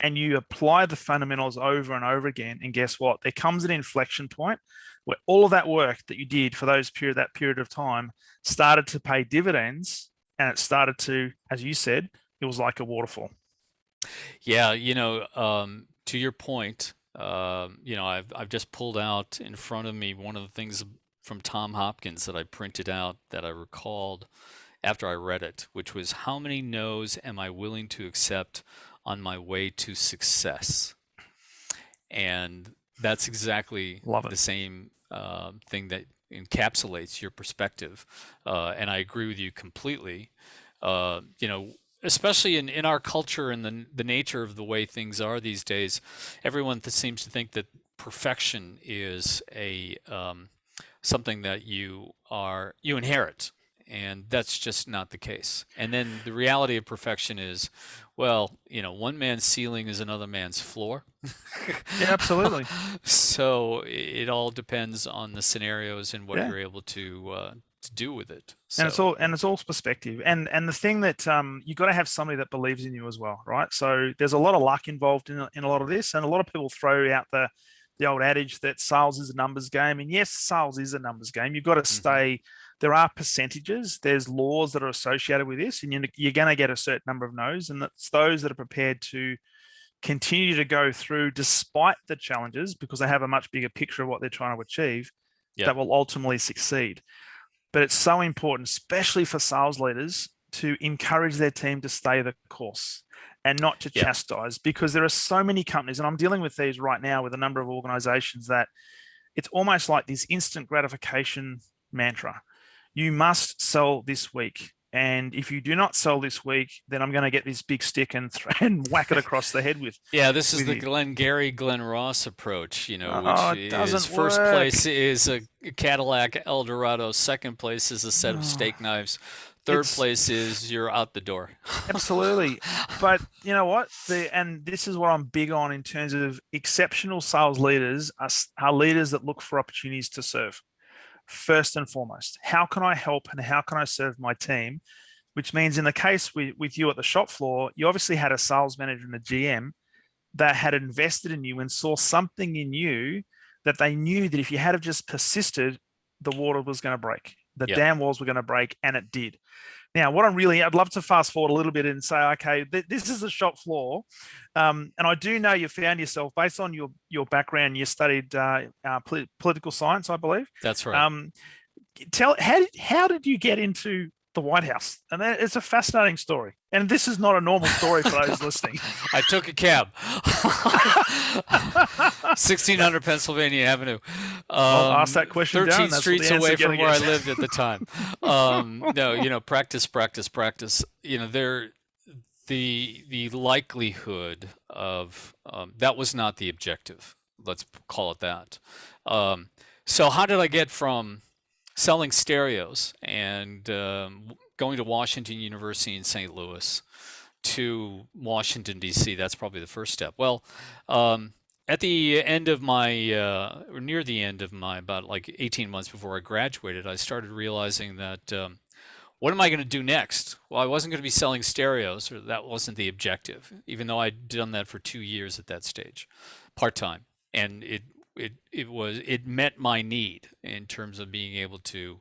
[SPEAKER 1] and you apply the fundamentals over and over again. And guess what? There comes an inflection point where all of that work that you did for that period of time started to pay dividends, and it started to, as you said, it was like a waterfall.
[SPEAKER 2] Yeah, to your point, I've just pulled out in front of me one of the things from Tom Hopkins that I printed out that I recalled after I read it, which was, how many no's am I willing to accept on my way to success? And that's exactly
[SPEAKER 1] Love
[SPEAKER 2] the
[SPEAKER 1] it.
[SPEAKER 2] same thing that encapsulates your perspective. And I agree with you completely. Especially in our culture and the nature of the way things are these days, everyone seems to think that perfection is a something that you inherit, and that's just not the case. And then the reality of perfection is, well, one man's ceiling is another man's floor.
[SPEAKER 1] Yeah, absolutely.
[SPEAKER 2] So it all depends on the scenarios and what
[SPEAKER 1] Yeah.
[SPEAKER 2] you're able to do with it.
[SPEAKER 1] And
[SPEAKER 2] So
[SPEAKER 1] it's all perspective. And the thing that you got to have somebody that believes in you as well, right? So there's a lot of luck involved in a lot of this, and a lot of people throw out the old adage that sales is a numbers game. And yes, sales is a numbers game. You've got to stay. There are percentages. There's laws that are associated with this, and you're going to get a certain number of no's, and it's those that are prepared to continue to go through despite the challenges, because they have a much bigger picture of what they're trying to achieve,
[SPEAKER 2] yeah,
[SPEAKER 1] that will ultimately succeed. But it's so important, especially for sales leaders, to encourage their team to stay the course and not to
[SPEAKER 2] yeah,
[SPEAKER 1] chastise, because there are so many companies, and I'm dealing with these right now with a number of organizations, that it's almost like this instant gratification mantra. You must sell this week. And if you do not sell this week, then I'm going to get this big stick and whack it across the head with.
[SPEAKER 2] yeah. This is the
[SPEAKER 1] You.
[SPEAKER 2] Glenn Ross approach, which
[SPEAKER 1] Oh, it
[SPEAKER 2] is
[SPEAKER 1] doesn't
[SPEAKER 2] first
[SPEAKER 1] work.
[SPEAKER 2] place is a Cadillac Eldorado, second place is a set of steak knives, third
[SPEAKER 1] It's
[SPEAKER 2] place is you're out the door.
[SPEAKER 1] absolutely. But you know what? And this is what I'm big on in terms of exceptional sales leaders are leaders that look for opportunities to serve. First and foremost, how can I help and how can I serve my team? Which means in the case with you at the shop floor, you obviously had a sales manager and a GM that had invested in you and saw something in you, that they knew that if you had have just persisted, the water was going to break. The
[SPEAKER 2] Yeah.
[SPEAKER 1] dam walls were going to break, and it did. Now, I'd love to fast forward a little bit and say, okay, this is the shop floor. And I do know you found yourself, based on your background, you studied political science, I believe.
[SPEAKER 2] That's right.
[SPEAKER 1] Um, how did you get into the White House, and it's a fascinating story. And this is not a normal story for those listening.
[SPEAKER 2] I took a cab. 1600 Pennsylvania Avenue.
[SPEAKER 1] I'll ask that question,
[SPEAKER 2] 13
[SPEAKER 1] Darren.
[SPEAKER 2] streets away from where I lived at the time. No, practice. The likelihood of that was not the objective. Let's call it that. So how did I get from selling stereos and going to Washington University in St. Louis to Washington, D.C.? That's probably the first step. Well, at the end of my, or near the end of my, about like 18 months before I graduated, I started realizing that what am I going to do next? Well, I wasn't going to be selling stereos, or that wasn't the objective, even though I'd done that for 2 years at that stage, part-time. And it met my need in terms of being able to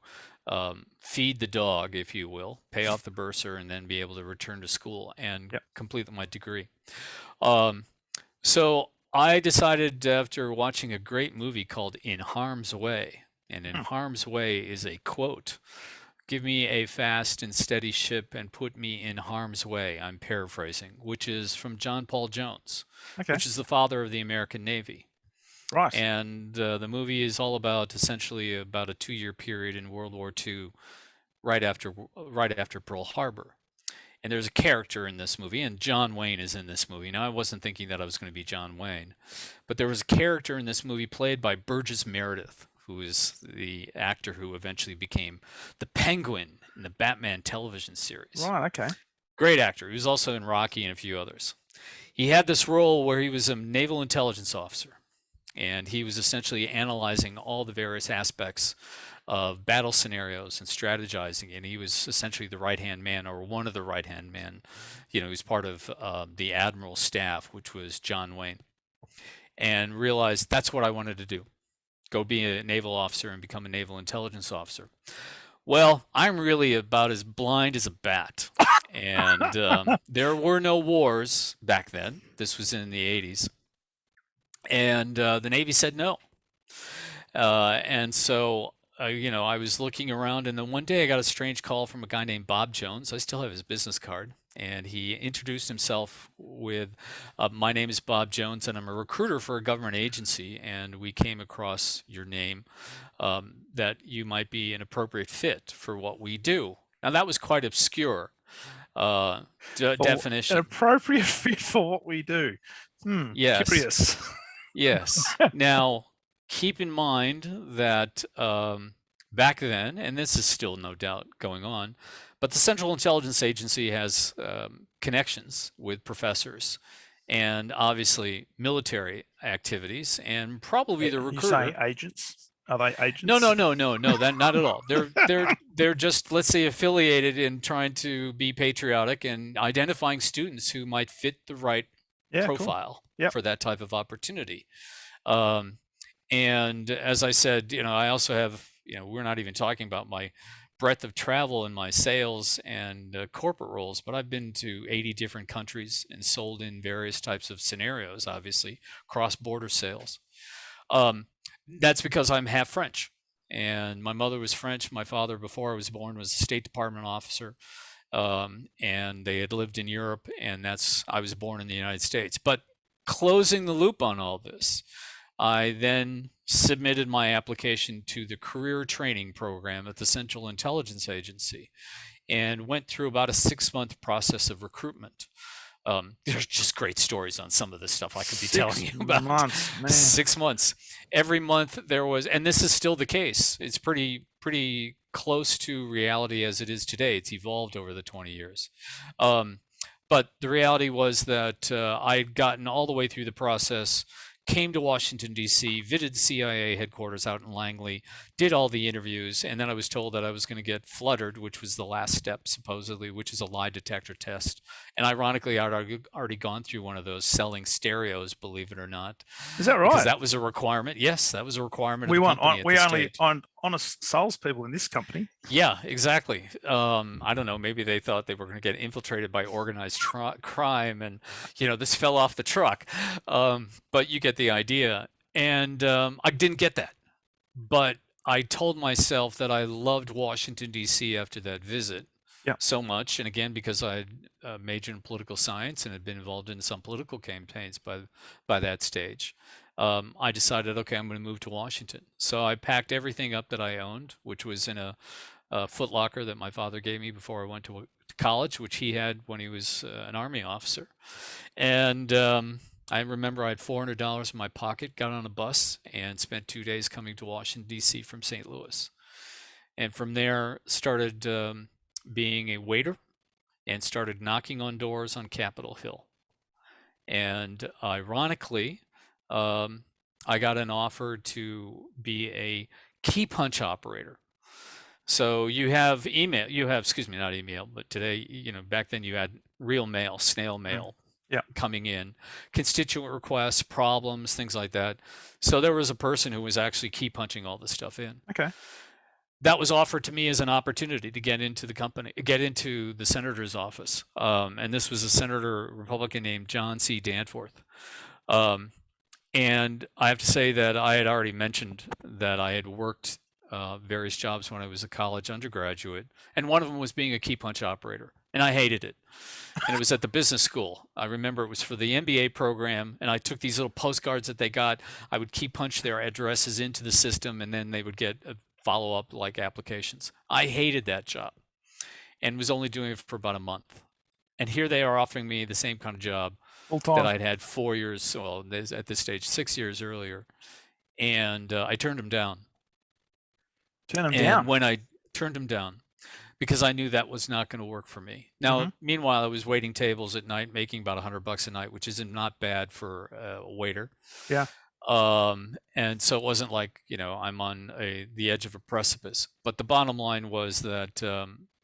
[SPEAKER 2] feed the dog, if you will, pay off the bursar, and then be able to return to school and complete my degree. So I decided, after watching a great movie called In Harm's Way, and In Harm's Way is a quote, "Give me a fast and steady ship and put me in harm's way," I'm paraphrasing, which is from John Paul Jones, which is the father of the American Navy.
[SPEAKER 1] Right.
[SPEAKER 2] And the movie is all about, essentially, about a 2-year period in World War II, right after Pearl Harbor. And there's a character in this movie, and John Wayne is in this movie. Now, I wasn't thinking that I was going to be John Wayne, but there was a character in this movie played by Burgess Meredith, who is the actor who eventually became the Penguin in the Batman television series.
[SPEAKER 1] Right, okay.
[SPEAKER 2] Great actor. He was also in Rocky and a few others. He had this role where he was a naval intelligence officer, and he was essentially analyzing all the various aspects of battle scenarios and strategizing. And he was essentially the right-hand man, or one of the right-hand men. He was part of the admiral's staff, which was John Wayne, and realized that's what I wanted to do. Go be a naval officer and become a naval intelligence officer. Well, I'm really about as blind as a bat. And there were no wars back then. This was in the 80s. And the Navy said no. And so, I was looking around, and then one day I got a strange call from a guy named Bob Jones. I still have his business card. And he introduced himself with, "My name is Bob Jones, and I'm a recruiter for a government agency, and we came across your name, that you might be an appropriate fit for what we do." Now, that was quite obscure definition.
[SPEAKER 1] An appropriate fit for what we do.
[SPEAKER 2] Yes.
[SPEAKER 1] Curious.
[SPEAKER 2] Yes. Now, keep in mind that back then, and this is still no doubt going on, but the Central Intelligence Agency has connections with professors, and obviously military activities, and probably the recruiter.
[SPEAKER 1] You say agents? Are they agents?
[SPEAKER 2] No, that not at all. They're just, let's say, affiliated in trying to be patriotic and identifying students who might fit the right profile for that type of opportunity. And as I said, I also have, we're not even talking about my breadth of travel in my sales and corporate roles, but I've been to 80 different countries and sold in various types of scenarios, obviously, cross-border sales. That's because I'm half French, and my mother was French. My father, before I was born, was a State Department officer, and they had lived in Europe, and I was born in the United States. But closing the loop on all this, I then submitted my application to the career training program at the Central Intelligence Agency and went through about a 6-month process of recruitment. There's just great stories on some of this stuff I could be telling you about.
[SPEAKER 1] 6 months, man.
[SPEAKER 2] 6 months. Every month there was, and this is still the case. It's pretty close to reality as it is today. It's evolved over the 20 years. But the reality was that I'd gotten all the way through the process, came to Washington, D.C., visited CIA headquarters out in Langley, did all the interviews, and then I was told that I was going to get fluttered, which was the last step, supposedly, which is a lie detector test. And ironically, I'd already gone through one of those selling stereos, believe it or not.
[SPEAKER 1] Is that right?
[SPEAKER 2] Because that was a requirement. Yes, that was a requirement.
[SPEAKER 1] We only on honest salespeople in this company.
[SPEAKER 2] Yeah, exactly. I don't know. Maybe they thought they were going to get infiltrated by organized crime, and this fell off the truck. But you get the idea. And I didn't get that. But I told myself that I loved Washington, D.C. after that visit.
[SPEAKER 1] Yeah.
[SPEAKER 2] so much. And again, because I majored in political science and had been involved in some political campaigns by that stage, I decided, okay, I'm going to move to Washington. So I packed everything up that I owned, which was in a Foot Locker that my father gave me before I went to college, which he had when he was an Army officer. And I remember I had $400 in my pocket, got on a bus, and spent 2 days coming to Washington, D.C. from St. Louis. And from there, started being a waiter and started knocking on doors on Capitol Hill. And ironically, I got an offer to be a key punch operator. So you have email, excuse me, not email, but today, back then you had real mail, snail
[SPEAKER 1] Mm.
[SPEAKER 2] mail
[SPEAKER 1] Yeah.
[SPEAKER 2] coming in, constituent requests, problems, things like that. So there was a person who was actually key punching all this stuff in.
[SPEAKER 1] Okay.
[SPEAKER 2] That was offered to me as an opportunity to get into the company, get into the senator's office. And this was a senator, Republican named John C. Danforth. And I have to say that I had already mentioned that I had worked various jobs when I was a college undergraduate, and one of them was being a key punch operator, and I hated it. And it was at the business school. I remember it was for the MBA program, and I took these little postcards that they got. I would key punch their addresses into the system, and then they would get a follow-up like applications. I hated that job and was only doing it for about a month. And here they are offering me the same kind of job
[SPEAKER 1] Full
[SPEAKER 2] that
[SPEAKER 1] time.
[SPEAKER 2] I'd had 4 years, well, at this stage, 6 years earlier. And I turned them down.
[SPEAKER 1] Turn them
[SPEAKER 2] And
[SPEAKER 1] down.
[SPEAKER 2] when I turned them down, because I knew that was not going to work for me. Now, meanwhile, I was waiting tables at night, making about $100 a night, which isn't not bad for a waiter.
[SPEAKER 1] Yeah.
[SPEAKER 2] And so it wasn't like, I'm on the edge of a precipice. But the bottom line was that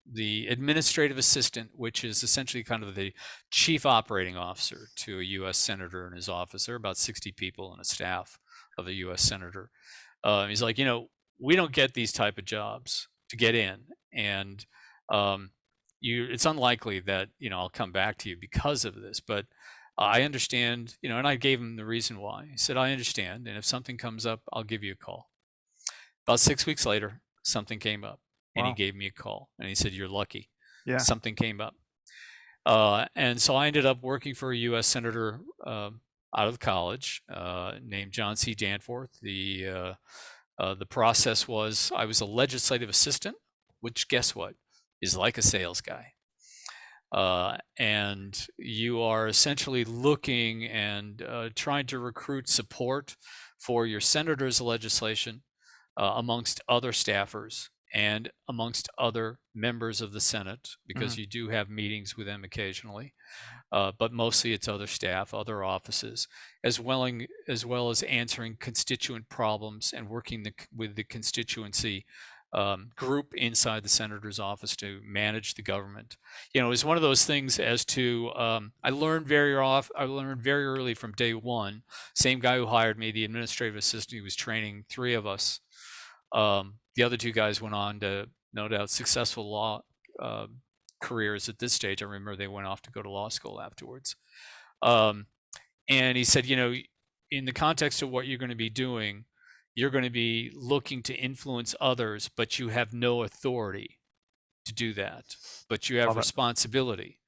[SPEAKER 2] the administrative assistant, which is essentially kind of the chief operating officer to a U.S. senator and his office, there are about 60 people in a staff of a U.S. senator. He's like, we don't get these type of jobs to get in, and it's unlikely that I'll come back to you because of this, but I understand, and I gave him the reason why. He said, I understand, and if something comes up, I'll give you a call. About 6 weeks later, something came up, and he
[SPEAKER 1] Wow.
[SPEAKER 2] gave me a call, and he said, you're lucky.
[SPEAKER 1] Yeah.
[SPEAKER 2] Something came up. And so I ended up working for a U.S. senator out of college named John C. Danforth. The process was I was a legislative assistant, which, guess what, is like a sales guy. And you are essentially looking and trying to recruit support for your senator's legislation amongst other staffers and amongst other members of the Senate, because you do have meetings with them occasionally, but mostly it's other staff, other offices, as well as answering constituent problems and working with the constituency group inside the senator's office to manage the government. It was one of those things as to I learned very early from day one. Same guy who hired me, the administrative assistant, who was training three of us. The other two guys went on to, no doubt, successful law careers at this stage. I remember they went off to go to law school afterwards. And he said, in the context of what you're going to be doing, you're going to be looking to influence others, but you have no authority to do that. But you have responsibility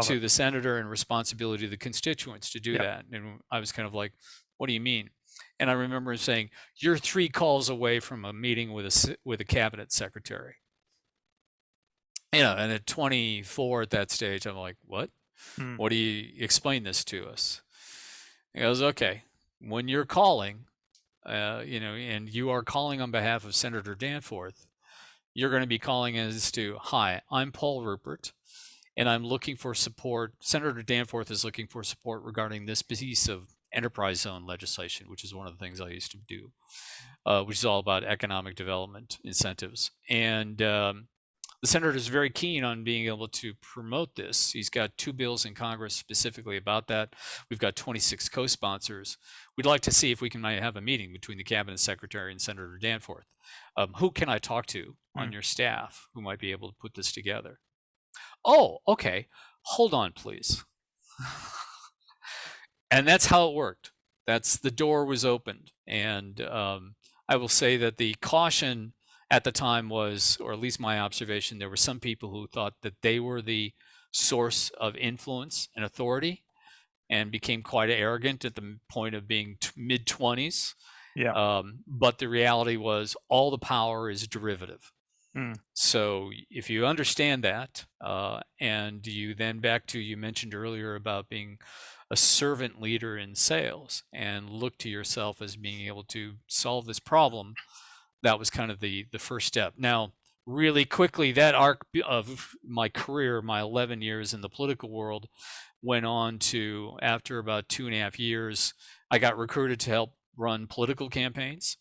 [SPEAKER 2] to the senator and responsibility to the constituents to do that. And I was kind of like, what do you mean? And I remember him saying, you're 3 calls away from a meeting with a cabinet secretary. And at 24 at that stage, I'm like, what? What do you explain this to us? He goes, okay, when you're calling, and you are calling on behalf of Senator Danforth, you're going to be calling as to, hi, I'm Paul Ruppert, and I'm looking for support. Senator Danforth is looking for support regarding this piece of enterprise zone legislation, which is one of the things I used to do, which is all about economic development incentives. And the senator is very keen on being able to promote this. He's got 2 bills in Congress specifically about that. We've got 26 co-sponsors. We'd like to see if we can have a meeting between the cabinet secretary and Senator Danforth. Who can I talk to on your staff who might be able to put this together? Oh, okay. Hold on, please. And that's how it worked. The door was opened. And I will say that the caution at the time was, or at least my observation, there were some people who thought that they were the source of influence and authority and became quite arrogant at the point of being mid 20s.
[SPEAKER 1] Yeah.
[SPEAKER 2] But the reality was all the power is derivative.
[SPEAKER 1] Mm.
[SPEAKER 2] So if you understand that, and you then back to, you mentioned earlier about being a servant leader in sales and look to yourself as being able to solve this problem, that was kind of the first step. Now, really quickly, that arc of my career, my 11 years in the political world, went on to, after about 2.5 years, I got recruited to help run political campaigns,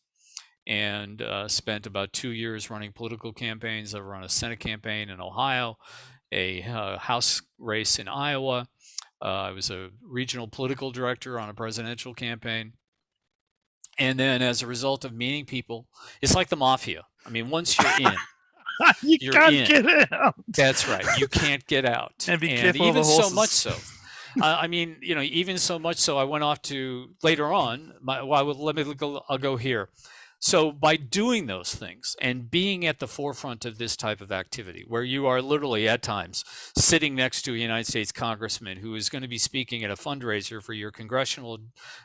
[SPEAKER 2] and spent about 2 years running political campaigns. I run a Senate campaign in Ohio, a House race in Iowa. I was a regional political director on a presidential campaign. And then as a result of meeting people, it's like the mafia. I mean, once you're in,
[SPEAKER 1] You
[SPEAKER 2] you're
[SPEAKER 1] can't
[SPEAKER 2] in.
[SPEAKER 1] get out.
[SPEAKER 2] That's right. You can't get out.
[SPEAKER 1] And be
[SPEAKER 2] And
[SPEAKER 1] careful of the
[SPEAKER 2] even so
[SPEAKER 1] horses.
[SPEAKER 2] much so, I mean, even so much so, I went off to later on. I'll go here. So by doing those things and being at the forefront of this type of activity, where you are literally at times sitting next to a United States congressman who is going to be speaking at a fundraiser for your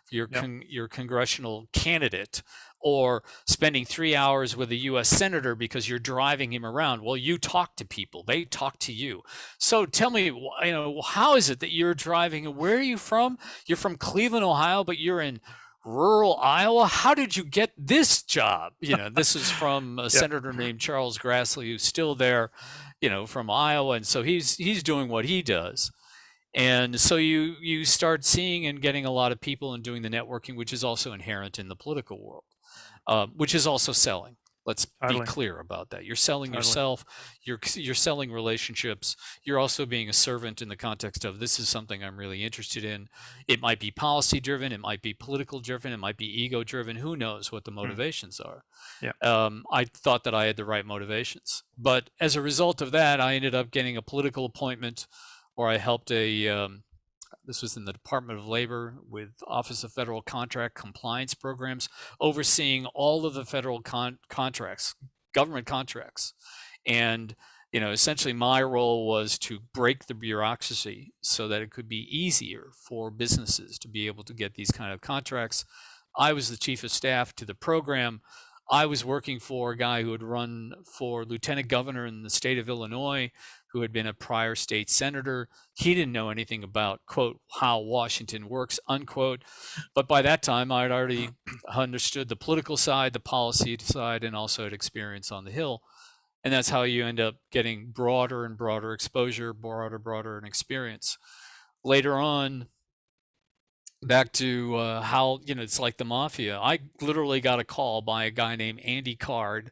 [SPEAKER 2] your congressional candidate, or spending 3 hours with a U.S. senator because you're driving him around. Well, you talk to people; they talk to you. So tell me, how is it that you're driving? Where are you from? You're from Cleveland, Ohio, but you're in rural Iowa. How did you get this job? This is from a senator named Charles Grassley, who's still there, from Iowa, and so he's doing what he does. And so you start seeing and getting a lot of people and doing the networking, which is also inherent in the political world, which is also selling. Let's
[SPEAKER 1] Totally.
[SPEAKER 2] be clear about that. You're selling
[SPEAKER 1] Totally.
[SPEAKER 2] yourself. You're selling relationships. You're also being a servant in the context of, this is something I'm really interested in. It might be policy driven. It might be political driven. It might be ego driven. Who knows what the motivations are?
[SPEAKER 1] Yeah.
[SPEAKER 2] I thought that I had the right motivations, but as a result of that, I ended up getting a political appointment, or I helped this was in the Department of Labor with Office of Federal Contract Compliance Programs, overseeing all of the federal contracts, government contracts. And, essentially my role was to break the bureaucracy so that it could be easier for businesses to be able to get these kind of contracts. I was the chief of staff to the program. I was working for a guy who had run for lieutenant governor in the state of Illinois, who had been a prior state senator. He didn't know anything about, quote, how Washington works, unquote. But by that time, I had already understood the political side, the policy side, and also had experience on the Hill. And that's how you end up getting broader and broader exposure, broader and experience. Later on, back to how, it's like the mafia. I literally got a call by a guy named Andy Card,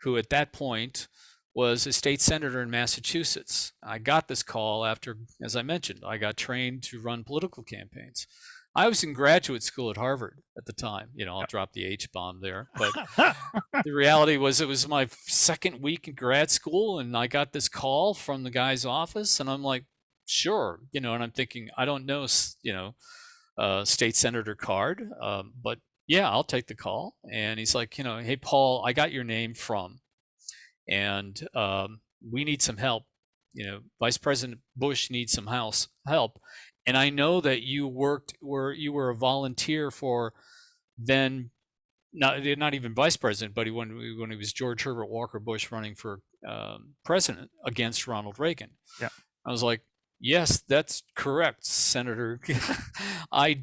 [SPEAKER 2] who at that point was a state senator in Massachusetts. I got this call after, as I mentioned, I got trained to run political campaigns. I was in graduate school at Harvard at the time. I'll drop the H-bomb there. But the reality was, it was my second week in grad school, and I got this call from the guy's office, and I'm like, sure. And I'm thinking, I don't know, state senator Card, but yeah, I'll take the call. And he's like, hey, Paul, I got your name from, and we need some help. Vice President Bush needs some help. And I know that you were a volunteer for then, not even vice president, but when he was George Herbert Walker Bush running for president against Ronald Reagan.
[SPEAKER 1] Yeah.
[SPEAKER 2] I was like, yes, that's correct, Senator. I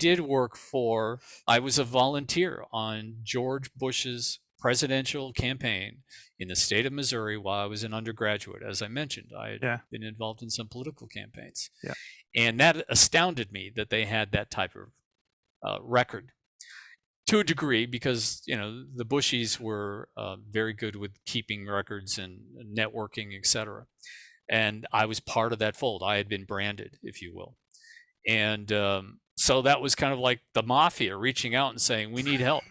[SPEAKER 2] was a volunteer on George Bush's presidential campaign in the state of Missouri while I was an undergraduate. As I mentioned, I had been involved in some political campaigns.
[SPEAKER 1] Yeah.
[SPEAKER 2] And that astounded me that they had that type of record, to a degree, because, the Bushies were very good with keeping records and networking, etc. And I was part of that fold. I had been branded, if you will. And so that was kind of like the mafia reaching out and saying, we need help.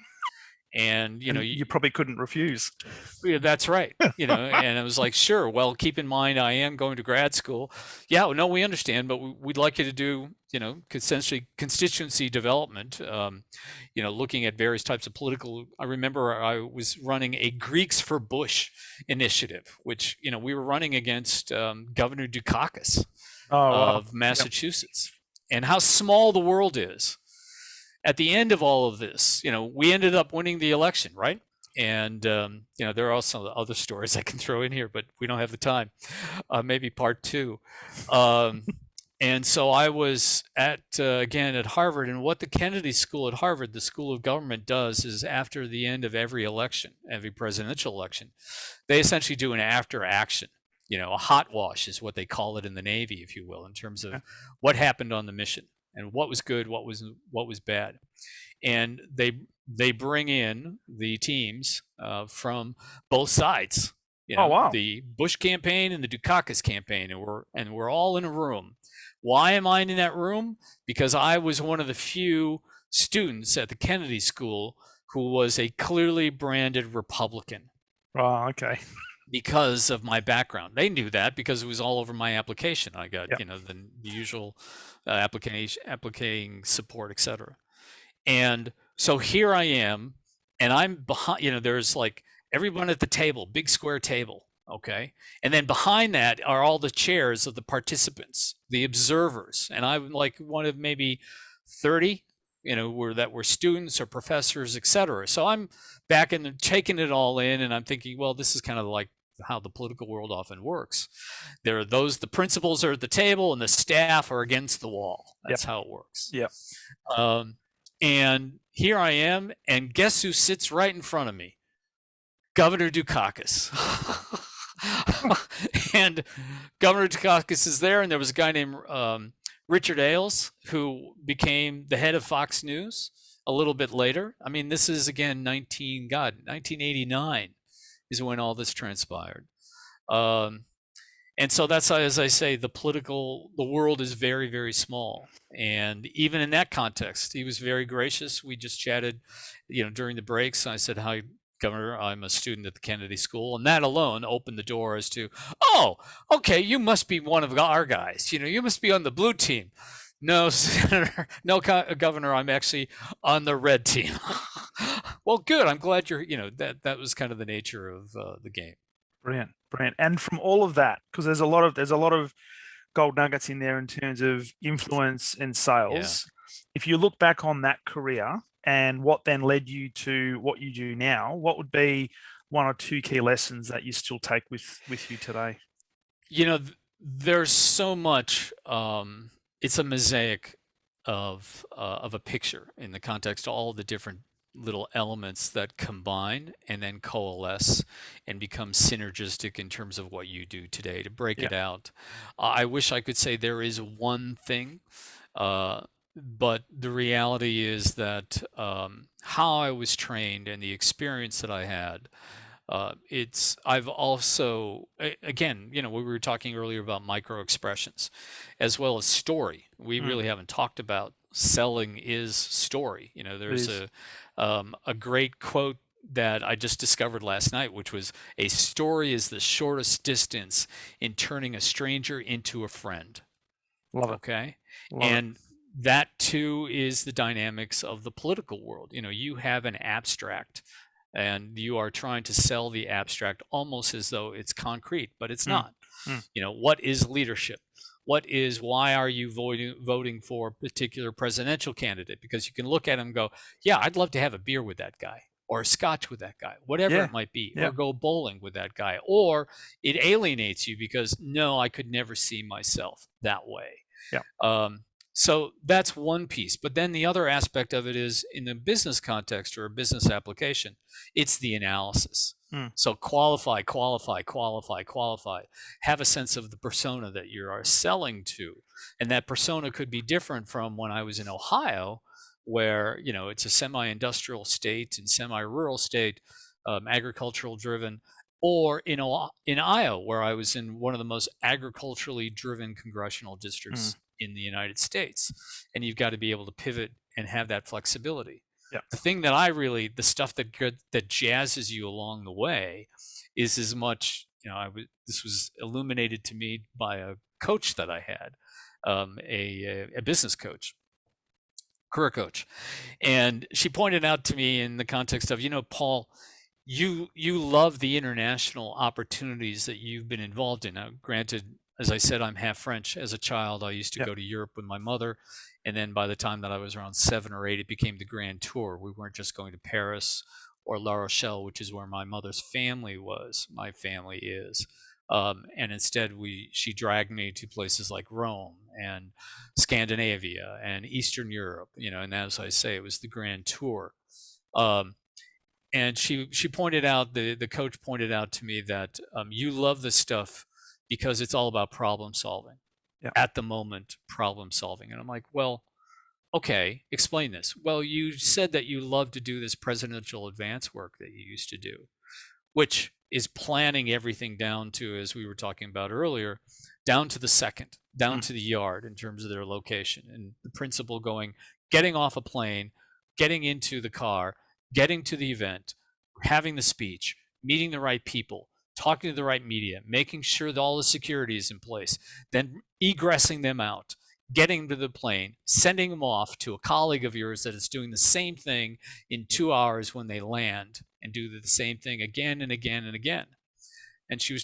[SPEAKER 2] And
[SPEAKER 1] And you probably couldn't refuse.
[SPEAKER 2] yeah, that's right. And I was like, sure. Well, keep in mind, I am going to grad school. Yeah, no, we understand, but we'd like you to do, essentially constituency development. Looking at various types of political. I remember I was running a Greeks for Bush initiative, which we were running against Governor Dukakis
[SPEAKER 1] Oh, wow.
[SPEAKER 2] of Massachusetts, and how small the world is. At the end of all of this, we ended up winning the election, right? And there are also other stories I can throw in here, but we don't have the time. Maybe part two. And so I was again at Harvard, and what the Kennedy School at Harvard, the School of Government, does is after the end of every election, every presidential election, they essentially do an after action. A hot wash is what they call it in the Navy, if you will, in terms of what happened on the mission and what was good, what was bad. And they bring in the teams from both sides.
[SPEAKER 1] Oh, wow.
[SPEAKER 2] The Bush campaign and the Dukakis campaign, and we're all in a room. Why am I in that room? Because I was one of the few students at the Kennedy School who was a clearly branded Republican.
[SPEAKER 1] Oh, okay.
[SPEAKER 2] Because of my background. They knew that because it was all over my application. I got, the usual applicating support, etc. And so here I am, and I'm behind, there's like everyone at the table, big square table. Okay. And then behind that are all the chairs of the participants, the observers. And I'm like one of maybe 30, that were students or professors, etc. So I'm back and taking it all in, and I'm thinking, well, this is kind of like how the political world often works. There are the principals are at the table and the staff are against the wall. That's how it works.
[SPEAKER 1] Yep.
[SPEAKER 2] And here I am, and guess who sits right in front of me? Governor Dukakis. And Governor Dukakis is there, and there was a guy named Richard Ailes, who became the head of Fox News a little bit later. I mean, this is again 1989 is when all this transpired. And so that's, as I say, the world is very, very small. And even in that context, he was very gracious. We just chatted, during the breaks. I said, hi, Governor, I'm a student at the Kennedy School. And that alone opened the door as to, oh, okay, you must be one of our guys. You must be on the blue team. No, Senator, no, Governor, I'm actually on the red team. Well, good. I'm glad you're, that was kind of the nature of the game.
[SPEAKER 1] Brilliant. And from all of that, because there's a lot of gold nuggets in there in terms of influence and sales. Yeah. If you look back on that career and what then led you to what you do now, what would be one or two key lessons that you still take with you today?
[SPEAKER 2] There's so much. It's a mosaic of a picture in the context of all the different little elements that combine and then coalesce and become synergistic in terms of what you do today. To break it out, I wish I could say there is one thing, but the reality is that how I was trained and the experience that I had, I've also, again, we were talking earlier about micro expressions as well as story. We really haven't talked about selling is story. There's a great quote that I just discovered last night, which was, a story is the shortest distance in turning a stranger into a friend.
[SPEAKER 1] Love it.
[SPEAKER 2] Okay. And that too is the dynamics of the political world. You have an abstract and you are trying to sell the abstract almost as though it's concrete, but it's not. What is leadership? Why are you voting for a particular presidential candidate? Because you can look at him and go, yeah, I'd love to have a beer with that guy, or a scotch with that guy, whatever it might be, or go bowling with that guy. Or it alienates you because, no, I could never see myself that way. So that's one piece. But then the other aspect of it is, in the business context or a business application, it's the analysis. So qualify. Have a sense of the persona that you are selling to. And that persona could be different from when I was in Ohio, where, it's a semi-industrial state and semi-rural state, agricultural driven, or in Iowa, where I was in one of the most agriculturally driven congressional districts in the United States. And you've got to be able to pivot and have that flexibility.
[SPEAKER 1] Yeah.
[SPEAKER 2] The thing that the stuff that jazzes you along the way is as much, this was illuminated to me by a coach that I had, a business coach, career coach. And she pointed out to me in the context of, Paul, you love the international opportunities that you've been involved in. Now, granted, as I said, I'm half French. As a child, I used to
[SPEAKER 1] Yeah.
[SPEAKER 2] go to Europe with my mother. And then by the time that I was around 7 or 8, it became the Grand Tour. We weren't just going to Paris or La Rochelle, which is where my mother's family was. My family is. And instead, she dragged me to places like Rome and Scandinavia and Eastern Europe, and as I say, it was the Grand Tour. And she pointed out, the coach pointed out to me that you love this stuff because it's all about problem solving.
[SPEAKER 1] Yeah.
[SPEAKER 2] At the moment, problem solving. And I'm like, well, okay, explain this. Well, you said that you love to do this presidential advance work that you used to do, which is planning everything down to, as we were talking about earlier, down to the second, down to the yard in terms of their location. And the principle going, getting off a plane, getting into the car, getting to the event, having the speech, meeting the right people, talking to the right media, making sure that all the security is in place, then egressing them out, getting to the plane, sending them off to a colleague of yours that is doing the same thing in 2 hours when they land, and do the same thing again and again and again. And she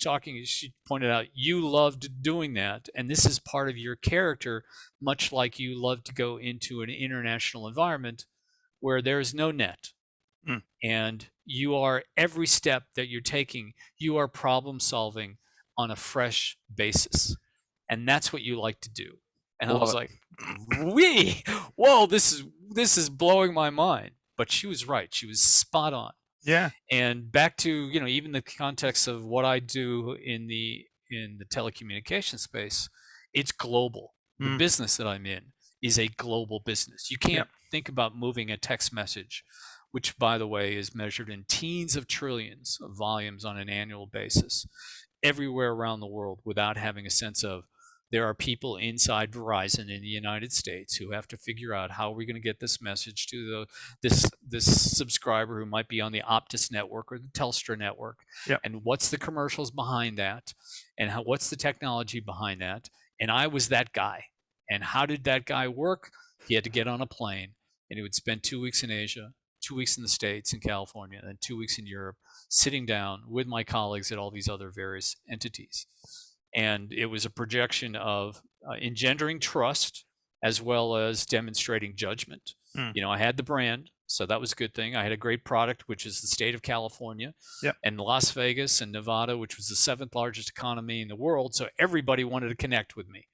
[SPEAKER 2] pointed out, you loved doing that. And this is part of your character, much like you love to go into an international environment where there's no net. And you are, every step that you're taking, you are problem solving on a fresh basis. And that's what you like to do. And I was like, whoa, this is blowing my mind. But she was right. She was spot on.
[SPEAKER 1] Yeah.
[SPEAKER 2] And back to, even the context of what I do in the telecommunication space, it's global. The business that I'm in is a global business. You can't think about moving a text message, which, by the way, is measured in teens of trillions of volumes on an annual basis, everywhere around the world, without having a sense of, there are people inside Verizon in the United States who have to figure out, how are we going to get this message to this subscriber who might be on the Optus network or the Telstra network, and what's the commercials behind that, and what's the technology behind that. And I was that guy. And how did that guy work? He had to get on a plane, and he would spend 2 weeks in Asia, 2 weeks in the States, in California, and then 2 weeks in Europe, sitting down with my colleagues at all these other various entities. And it was a projection of engendering trust, as well as demonstrating judgment. I had the brand, so that was a good thing. I had a great product, which is the state of California, and Las Vegas and Nevada, which was the 7th largest economy in the world. So everybody wanted to connect with me,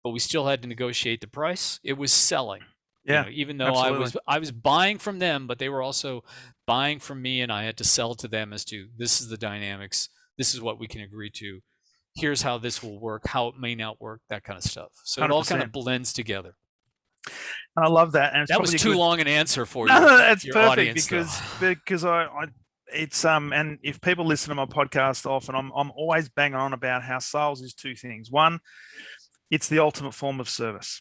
[SPEAKER 2] but we still had to negotiate the price. It was selling. Even though
[SPEAKER 1] absolutely.
[SPEAKER 2] I was buying from them, but they were also buying from me, and I had to sell to them as to, this is the dynamics, this is what we can agree to, here's how this will work, how it may not work, that kind of stuff. So 100%. It all kind of blends together.
[SPEAKER 1] And I love that. And
[SPEAKER 2] that was too long an answer for you.
[SPEAKER 1] No, that's
[SPEAKER 2] your
[SPEAKER 1] perfect
[SPEAKER 2] audience,
[SPEAKER 1] because I it's and if people listen to my podcast often, I'm always banging on about how sales is two things. One, it's the ultimate form of service.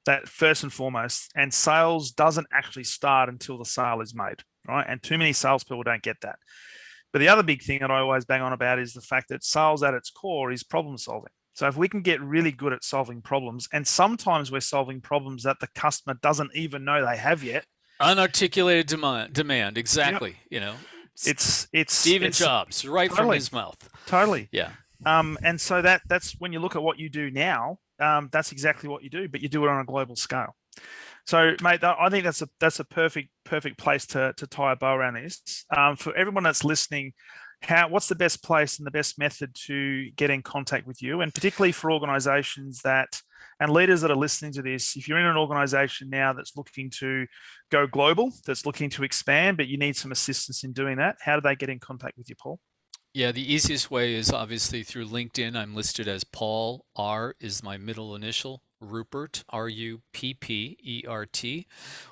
[SPEAKER 1] That first and foremost, and sales doesn't actually start until the sale is made, right? And too many salespeople don't get that. But the other big thing that I always bang on about is the fact that sales at its core is problem solving. So if we can get really good at solving problems, and sometimes we're solving problems that the customer doesn't even know they have yet.
[SPEAKER 2] Unarticulated demand, exactly.
[SPEAKER 1] It's
[SPEAKER 2] Steve Jobs, right
[SPEAKER 1] totally,
[SPEAKER 2] from his mouth.
[SPEAKER 1] Totally.
[SPEAKER 2] Yeah.
[SPEAKER 1] And so that's when you look at what you do now, that's exactly what you do, but you do it on a global scale. So, mate, I think that's a perfect place to tie a bow around this. For everyone that's listening, what's the best place and the best method to get in contact with you, and particularly for organisations and leaders that are listening to this? If you're in an organisation now that's looking to go global, that's looking to expand, but you need some assistance in doing that, how do they get in contact with you, Paul?
[SPEAKER 2] Yeah, the easiest way is obviously through LinkedIn. I'm listed as Paul. R is my middle initial. Ruppert, Ruppert,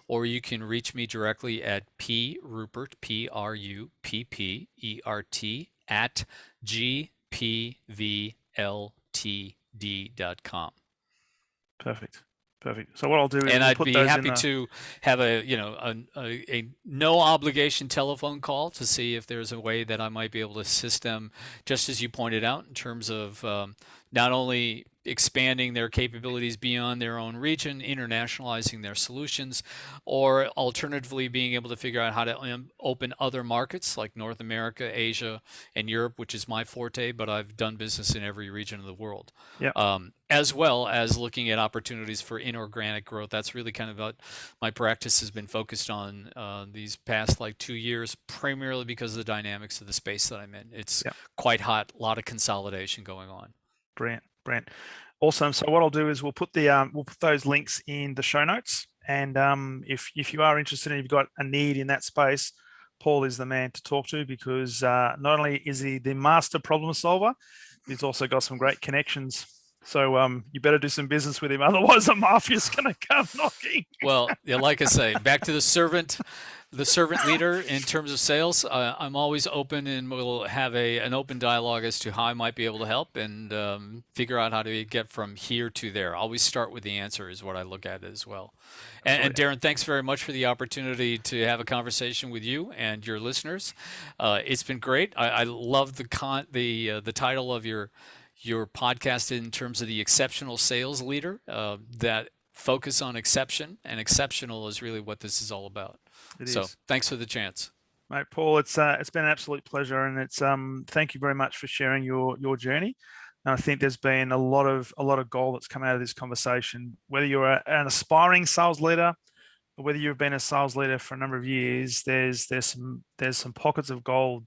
[SPEAKER 2] or you can reach me directly at Ruppert, Ruppert, at gpvltd.com.
[SPEAKER 1] Perfect. Perfect. So what I'll do is
[SPEAKER 2] And
[SPEAKER 1] we'll
[SPEAKER 2] I'd
[SPEAKER 1] put
[SPEAKER 2] be
[SPEAKER 1] those in
[SPEAKER 2] happy
[SPEAKER 1] the.
[SPEAKER 2] to have a no obligation telephone call to see if there's a way that I might be able to assist them, just as you pointed out, in terms of not only expanding their capabilities beyond their own region, internationalizing their solutions, or alternatively being able to figure out how to open other markets like North America, Asia, and Europe, which is my forte, but I've done business in every region of the world.
[SPEAKER 1] Yeah.
[SPEAKER 2] As well as looking at opportunities for inorganic growth. That's really kind of what my practice has been focused on these past like 2 years, primarily because of the dynamics of the space that I'm in. It's
[SPEAKER 1] Yeah.
[SPEAKER 2] quite hot, a lot of consolidation going on.
[SPEAKER 1] Brilliant. Brilliant. Awesome. So what I'll do is we'll put those links in the show notes. And if you are interested and you've got a need in that space, Paul is the man to talk to, because not only is he the master problem solver, he's also got some great connections. So you better do some business with him, otherwise the mafia's going to come knocking.
[SPEAKER 2] Well, yeah, like I say, back to the servant leader in terms of sales. I'm always open, and we'll have an open dialogue as to how I might be able to help and figure out how to get from here to there. Always start with the answer is what I look at as well. And Darren, thanks very much for the opportunity to have a conversation with you and your listeners. It's been great. I love the title of your podcast in terms of the exceptional sales leader, that focus on exception, and exceptional is really what this is all about. So thanks for the chance.
[SPEAKER 1] Mate, Paul, it's been an absolute pleasure, and it's thank you very much for sharing your journey. And I think there's been a lot of gold that's come out of this conversation. Whether you're an aspiring sales leader, or whether you've been a sales leader for a number of years, there's some pockets of gold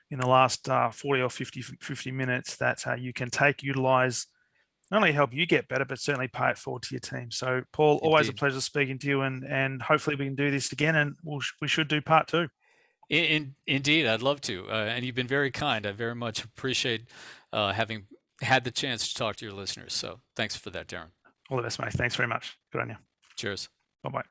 [SPEAKER 1] in the last 40 or 50 minutes that you can utilize, not only help you get better, but certainly pay it forward to your team. So, Paul, always a pleasure speaking to you, and hopefully we can do this again, and we should do part 2.
[SPEAKER 2] Indeed, I'd love to. And you've been very kind. I very much appreciate having had the chance to talk to your listeners. So thanks for that, Darren.
[SPEAKER 1] All the best, mate. Thanks very much. Good on you.
[SPEAKER 2] Cheers.
[SPEAKER 1] Bye-bye.